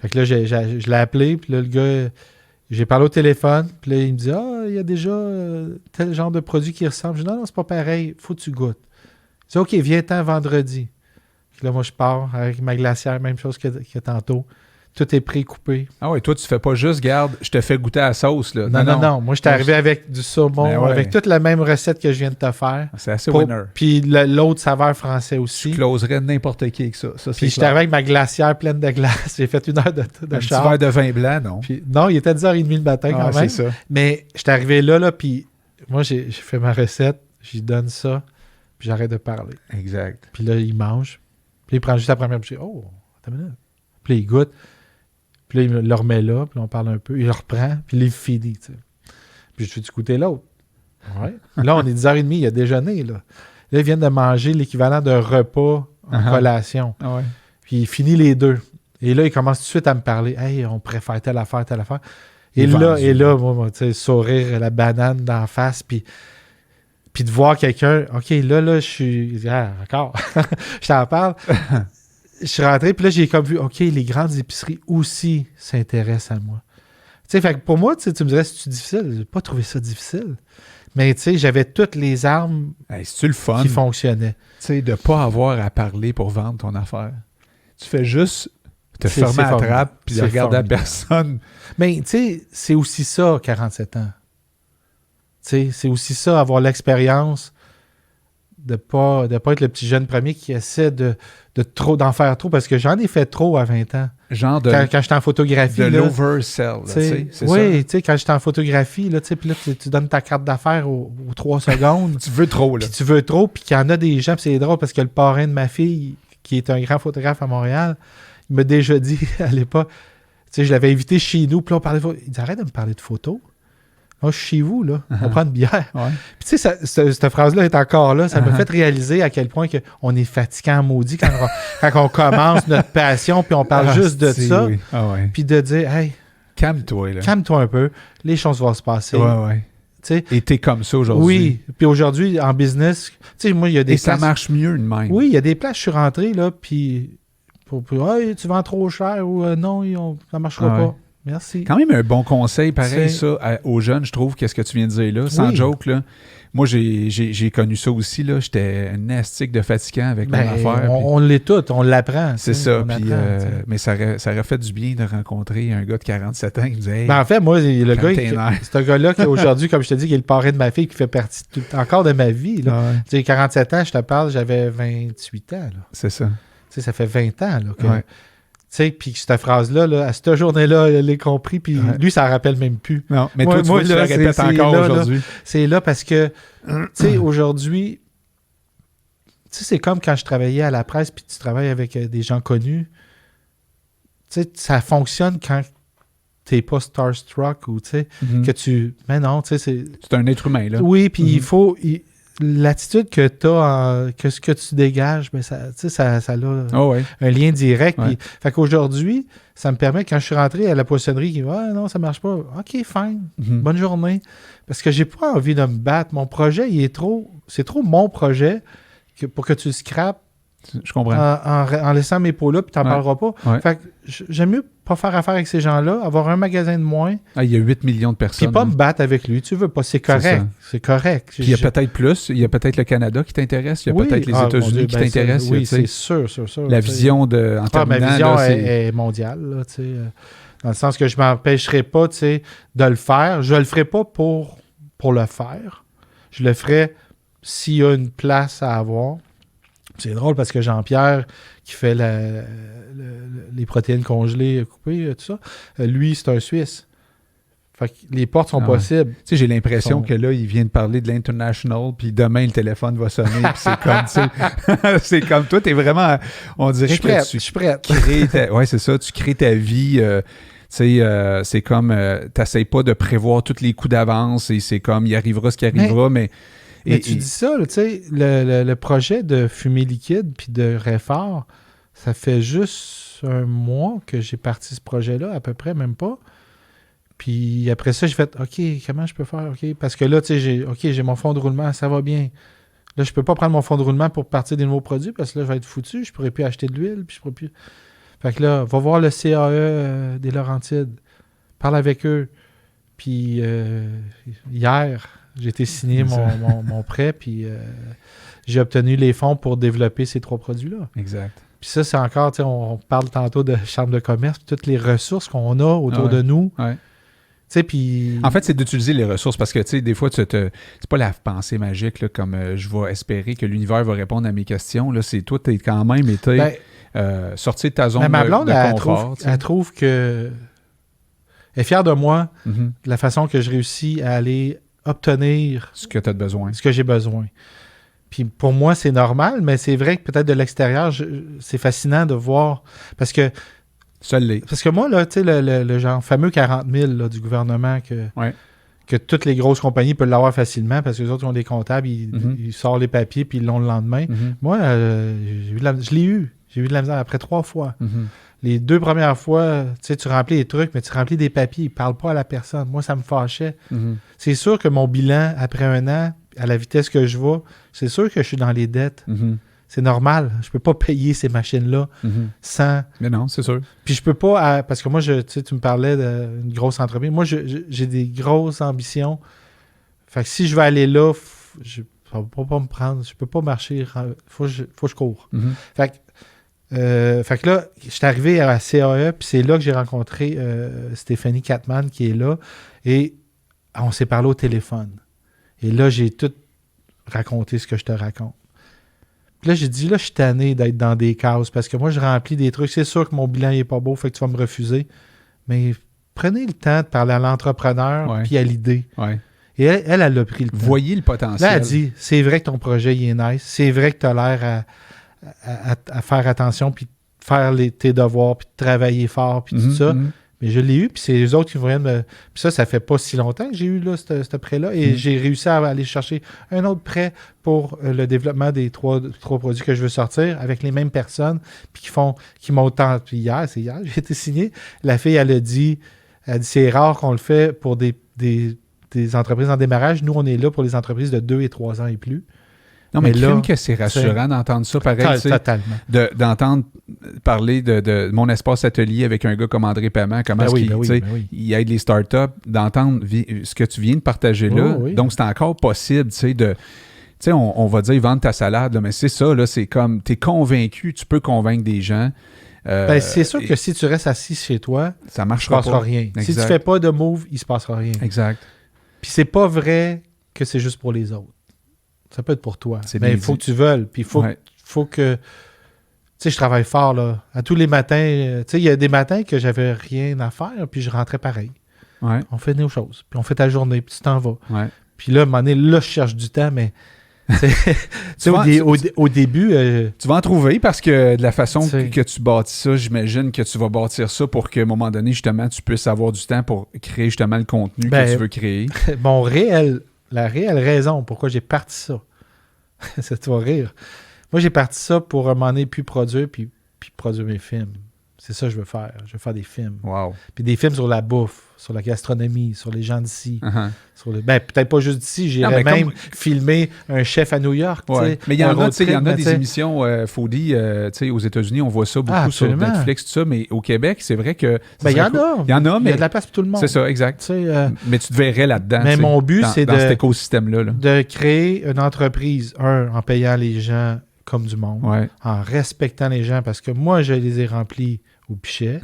Fait que là, je l'ai appelé, puis là, le gars, j'ai parlé au téléphone, puis là, il me dit « Ah, il y a déjà tel genre de produit qui ressemble. » Je dis « Non, c'est pas pareil, faut que tu goûtes. » Il dit « OK, viens-t'en vendredi. » Puis là, moi, je pars avec ma glacière, même chose que tantôt. Tout est pré-coupé. Ah ouais, toi, tu fais pas juste, garde, je te fais goûter à la sauce, là. Non. Moi, j'étais arrivé avec du saumon, avec toute la même recette que je viens de te faire. C'est assez winner. Puis l'autre saveur français aussi. Tu closerais n'importe qui avec ça. Puis j'étais arrivé avec ma glacière pleine de glace. J'ai fait 1 heure de char. Un petit verre de vin blanc, non? Puis, non, il était 10h30 le matin quand même. C'est ça. Mais j'étais arrivé là, puis moi, j'ai fait ma recette, j'y donne ça, puis j'arrête de parler. Exact. Puis là, il mange. Puis il prend juste la première bouchée. Oh, attends une minute. Puis là, il goûte. Puis là, il le remet là, puis là, on parle un peu. Il le reprend, puis là, il finit, tu sais. Puis je fais goûter l'autre. Ouais. Là, on est 10h30, il a déjeuné, là. Là, ils viennent de manger l'équivalent d'un repas en collation. Ah ouais. Puis il finit les deux. Et là, il commence tout de suite à me parler. « Hey, on préfère telle affaire, telle affaire. » Et là, moi, tu sais, sourire, la banane d'en face, puis de voir quelqu'un, OK, là, je suis... Ah, d'accord, je t'en parle. Je suis rentré, puis là, j'ai comme vu, OK, les grandes épiceries aussi s'intéressent à moi. Tu sais, fait que pour moi, tu me dirais, c'est-tu difficile? J'ai pas trouvé ça difficile. Mais tu sais, j'avais toutes les armes c'est-tu le fun, qui fonctionnaient. Tu sais, de pas avoir à parler pour vendre ton affaire. Tu fais juste te fermer la trappe, puis de regarder la personne. Mais tu sais, c'est aussi ça, 47 ans. Tu sais, c'est aussi ça, avoir l'expérience de pas être le petit jeune premier qui essaie d'en faire trop, parce que j'en ai fait trop à 20 ans. Genre de... Quand j'étais en photographie. De l'oversell, c'est ça? Oui, tu sais, quand j'étais en photographie, là, puis là, tu donnes ta carte d'affaires aux 3 secondes. Tu veux trop, là. Puis tu veux trop, puis qu'il y en a des gens, puis c'est drôle, parce que le parrain de ma fille, qui est un grand photographe à Montréal, il m'a déjà dit à l'époque, tu sais, je l'avais invité chez nous, puis là, on parlait de photos. Il dit, arrête de me parler de photos. Moi, je suis chez vous, là. On prend une bière. Ouais. Puis, tu sais, cette phrase-là est encore là. Ça m'a fait réaliser à quel point on est fatiguant, maudit, quand on commence notre passion, puis on parle juste de ça. Oui. Ouais. Puis de dire, hey, calme-toi, là. Calme-toi un peu. Les choses vont se passer. Ouais. T'sais, et t'es comme ça aujourd'hui. Oui. Puis aujourd'hui, en business, tu sais, moi, il y a des places... ça marche mieux de même. Oui, il y a des places, je suis rentré, là, puis hey, tu vends trop cher ou non, ça marchera pas. Merci. Quand même un bon conseil, pareil, ça, aux jeunes, je trouve, qu'est-ce que tu viens de dire là, sans joke, là. Moi, j'ai connu ça aussi, là. J'étais un astique de fatigant avec mon affaire. On l'est tout, on l'apprend. C'est ça, puis, mais ça aurait fait du bien de rencontrer un gars de 47 ans qui me disait... Hey, en fait, moi, le gars, c'est un gars-là qui, aujourd'hui, comme je te dis, qui est le parrain de ma fille, qui fait partie encore de ma vie. Là. Tu sais, 47 ans, je te parle, j'avais 28 ans. Là. C'est ça. Tu sais, ça fait 20 ans, là, que... Tu sais, puis cette phrase-là, là, à cette journée-là, elle l'a compris, puis lui, ça ne rappelle même plus. Non, mais toi, tu le répètes encore aujourd'hui. C'est là parce que, tu sais, aujourd'hui, tu sais, c'est comme quand je travaillais à la presse, puis tu travailles avec des gens connus. Tu sais, ça fonctionne quand tu n'es pas starstruck ou, tu sais, que tu... Mais non, tu sais, c'est... C'est un être humain, là. Oui, puis il faut... L'attitude que tu as, que ce que tu dégages, ben ça a un lien direct. Puis, fait qu'aujourd'hui, ça me permet, quand je suis rentré à la poissonnerie, qui va, non, ça marche pas. OK, fine. Bonne journée. Parce que j'ai pas envie de me battre. Mon projet, c'est trop mon projet pour que tu le scrapes. Je comprends. En laissant mes pots là, puis tu n'en parleras pas. Ouais. Fait que j'aime mieux pas faire affaire avec ces gens-là, avoir un magasin de moins. Il y a 8 millions de personnes. Puis pas me battre avec lui. Tu veux pas. C'est correct. C'est correct. Puis il y a peut-être plus. Il y a peut-être le Canada qui t'intéresse. Il y a peut-être les États-Unis qui t'intéressent. Oui, c'est sûr. La vision de... En terminant, ma vision là, est mondiale. Là, dans le sens que je ne m'empêcherai pas de le faire. Je ne le ferai pas pour le faire. Je le ferai s'il y a une place à avoir. C'est drôle parce que Jean-Pierre, qui fait les protéines congelées coupées, tout ça, lui, c'est un Suisse. Fait que les portes sont possibles. Tu sais, j'ai l'impression que là, il vient de parler de l'International, puis demain, le téléphone va sonner, puis c'est comme, tu sais, c'est comme toi, t'es vraiment, on dirait que je suis prête. Oui, c'est ça, tu crées ta vie, tu sais, c'est comme, t'essayes pas de prévoir tous les coups d'avance, et c'est comme, il arrivera ce qui arrivera, mais tu dis ça, tu sais, le projet de fumée liquide puis de Réfort, ça fait juste un mois que j'ai parti ce projet-là, à peu près, même pas. Puis après ça, j'ai fait, OK, comment je peux faire? OK, parce que là, tu sais, j'ai mon fond de roulement, ça va bien. Là, je peux pas prendre mon fond de roulement pour partir des nouveaux produits parce que là, je vais être foutu, je pourrais plus acheter de l'huile, puis je pourrais plus... Fait que là, va voir le CAE des Laurentides. Parle avec eux. Puis hier, j'ai été signer mon prêt, puis j'ai obtenu les fonds pour développer ces 3 produits-là. Exact. Puis ça, c'est encore, on parle tantôt de chambre de commerce, puis toutes les ressources qu'on a autour de nous. Ouais. Puis... En fait, c'est d'utiliser les ressources parce que, des fois, c'est pas la pensée magique, là, comme je vais espérer que l'univers va répondre à mes questions. Là, c'est toi, t'es quand même été sorti de ta zone ma blonde, de confort. Elle trouve que... Elle est fière de moi, de la façon que je réussis à aller obtenir ce que tu as besoin. Ce que j'ai besoin. Puis pour moi, c'est normal, mais c'est vrai que peut-être de l'extérieur, c'est fascinant de voir. Parce que moi, là, tu sais, le genre fameux 40 000 là, du gouvernement que toutes les grosses compagnies peuvent l'avoir facilement parce que les autres ont des comptables, ils sortent les papiers puis ils l'ont le lendemain. Moi, je l'ai eu. J'ai eu de la misère après 3 fois. Les 2 premières fois, tu remplis les trucs, mais tu remplis des papiers, ils ne parlent pas à la personne. Moi, ça me fâchait. C'est sûr que mon bilan, après 1 an, à la vitesse que je vais, c'est sûr que je suis dans les dettes. C'est normal. Je ne peux pas payer ces machines-là sans... Mais non, c'est sûr. Puis je peux pas... parce que moi, tu me parlais d'une grosse entreprise. Moi, j'ai des grosses ambitions. Fait que si je vais aller là, ça ne va pas me prendre. Je peux pas marcher. Faut que je cours. Fait que là, je suis arrivé à la CAE, puis c'est là que j'ai rencontré Stéphanie Catman qui est là, et on s'est parlé au téléphone. Et là, j'ai tout raconté ce que je te raconte. Puis là, j'ai dit, là, je suis tanné d'être dans des cases, parce que moi, je remplis des trucs. C'est sûr que mon bilan n'est pas beau, fait que tu vas me refuser. Mais prenez le temps de parler à l'entrepreneur puis à l'idée. Ouais. Et elle a pris le temps. Voyez le potentiel. Là, elle dit, c'est vrai que ton projet, il est nice. C'est vrai que tu as l'air à faire attention, puis de faire tes devoirs, puis de travailler fort, puis tout ça. Mais je l'ai eu, puis c'est les autres qui viennent me... Puis ça fait pas si longtemps que j'ai eu là, ce prêt-là, et j'ai réussi à aller chercher un autre prêt pour le développement des 3 produits que je veux sortir, avec les mêmes personnes, puis qui m'ont tant... Puis hier, j'ai été signé, la fille, elle a dit c'est rare qu'on le fait pour des entreprises en démarrage. Nous, on est là pour les entreprises de 2 et 3 ans et plus. Non, mais là, que c'est rassurant d'entendre ça, pareil, totalement. D'entendre parler de mon espace atelier avec un gars comme André Paiement, comment il aide les startups, d'entendre ce que tu viens de partager là. Oui. Donc, c'est encore possible, on va dire vendre ta salade, là, mais c'est ça, là, c'est comme, tu es convaincu, tu peux convaincre des gens. C'est sûr que si tu restes assis chez toi, ça marchera il ne se passera rien. Exact. Si tu ne fais pas de move, il ne se passera rien. Exact. Puis c'est pas vrai que c'est juste pour les autres. Ça peut être pour toi. Mais il faut que tu veuilles. Puis il faut que... Tu sais, je travaille fort, là. À tous les matins, tu sais, il y a des matins que j'avais rien à faire, puis je rentrais pareil. Ouais. On fait nos choses. Puis on fait ta journée, puis tu t'en vas. Ouais. Puis là, à un moment donné, là, je cherche du temps, mais... au début... tu vas en trouver parce que de la façon que tu bâtis ça, j'imagine que tu vas bâtir ça pour qu'à un moment donné, justement, tu puisses avoir du temps pour créer justement le contenu que tu veux créer. La réelle raison pourquoi j'ai parti ça, ça te va rire. Moi, j'ai parti ça pour un moment donné puis produire mes films. C'est ça que je veux faire. Je veux faire des films. Wow. Puis des films sur la bouffe, sur la gastronomie, sur les gens d'ici. Peut-être pas juste d'ici. J'irais même filmer un chef à New York. Ouais. Mais il y en a des émissions foodie aux États-Unis. On voit ça beaucoup sur Netflix, tout ça. Mais au Québec, c'est vrai que... Il y en a. Il y en a, mais... Il y a de la place pour tout le monde. C'est ça, exact. Mais tu te verrais là-dedans. Mais mon but, c'est dans cet écosystème-là. De créer une entreprise, en payant les gens comme du monde, en respectant les gens, parce que moi, je les ai remplis au pichet.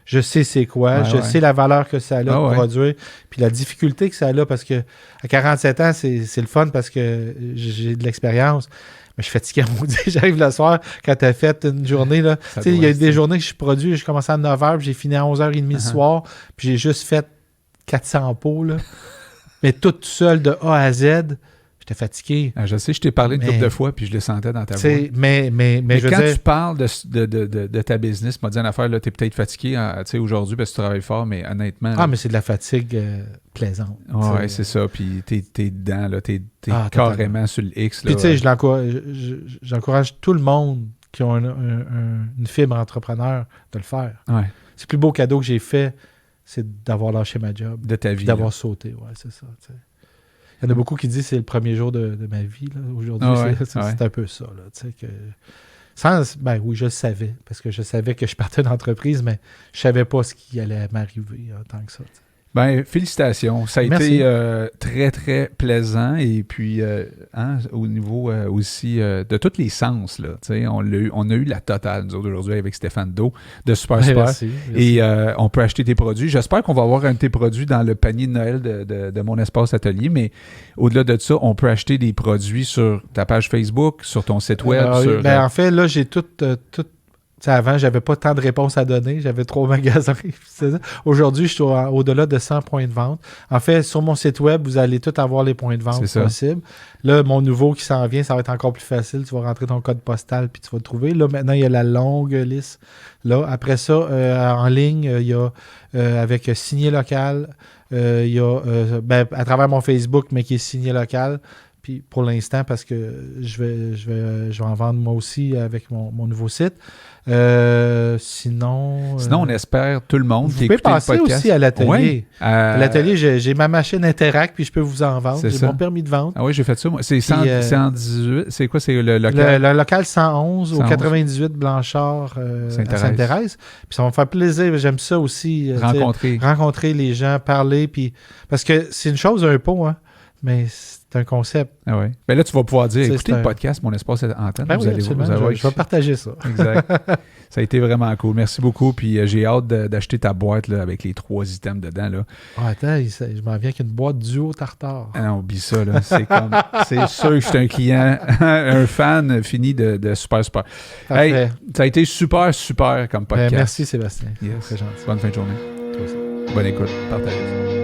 Je sais c'est quoi, je sais la valeur que ça a de produire, puis la difficulté que ça a, parce que à 47 ans, c'est le fun parce que j'ai de l'expérience. Mais je suis fatigué à maudit. J'arrive le soir, quand tu as fait une journée, là, il y a des journées que je suis produit, je commence à 9h, puis j'ai fini à 11h30 le soir, puis j'ai juste fait 400 pots, là. Mais tout seul de A à Z. J'étais fatigué. Je sais, je t'ai parlé une couple de fois, puis je le sentais dans ta voix. Mais quand tu parles de ta business, m'a dit une affaire, là, t'es peut-être fatigué aujourd'hui parce que tu travailles fort, mais honnêtement... mais c'est de la fatigue plaisante. Oui, c'est ça. Puis t'es dedans, là, t'es carrément sur le X. Puis tu sais, j'encourage tout le monde qui a une fibre entrepreneur de le faire. Ouais. C'est le plus beau cadeau que j'ai fait, c'est d'avoir lâché ma job. De ta vie. D'avoir sauté, c'est ça. T'sais. Il y en a beaucoup qui disent que c'est le premier jour de ma vie. Là. Aujourd'hui, c'est un peu ça. Là, que Oui, je le savais, parce que je savais que je partais d'entreprise, mais je savais pas ce qui allait m'arriver en tant que ça. Ben, félicitations. Ça a été très, très plaisant. Et puis, au niveau aussi de tous les sens, là, on a eu la totale, nous autres, aujourd'hui, avec Stéphane Do de Super Super. Merci. Et on peut acheter tes produits. J'espère qu'on va avoir un de tes produits dans le panier de Noël de mon espace atelier. Mais au-delà de ça, on peut acheter des produits sur ta page Facebook, sur ton site web. En fait, là, j'ai tout. Avant, j'avais pas tant de réponses à donner. J'avais 3 magasins. Aujourd'hui, je suis au-delà de 100 points de vente. En fait, sur mon site web, vous allez tout avoir les points de vente possibles. Là, mon nouveau qui s'en vient, ça va être encore plus facile. Tu vas rentrer ton code postal puis tu vas le trouver. Là, maintenant, il y a la longue liste. Là, après ça, en ligne, il y a avec signé local. Il y a à travers mon Facebook, mais qui est signé local. Puis pour l'instant, parce que je vais en vendre moi aussi avec mon nouveau site. Sinon, on espère tout le monde qui écoute le podcast. Vous pouvez passer aussi à l'atelier. Oui, à l'atelier, j'ai ma machine Interact, puis je peux vous en vendre. J'ai mon permis de vente. Ah oui, j'ai fait ça. Moi. C'est 118. C'est quoi? C'est le local? Le local 111 au 98 Blanchard à Sainte-Thérèse. Puis ça va me faire plaisir. J'aime ça aussi. Rencontrer les gens, parler. Puis parce que c'est une chose, un pot, hein, mais c'est un concept. Ah oui. Ben là, tu vas pouvoir dire, écoutez le podcast, mon espace antenne. Ben je vais partager ça. Exact. Ça a été vraiment cool. Merci beaucoup. Puis j'ai hâte d'acheter ta boîte là, avec les 3 items dedans. Là. Attends, je m'en viens avec une boîte duo tartare. Ah non, oublie ça. Là. C'est sûr que je suis un client, un fan fini de Super Super. Hey, ça a été super, super comme podcast. Merci Sébastien. Yes. C'est gentil. Bonne fin de journée. Toi aussi. Bonne écoute. Partagez.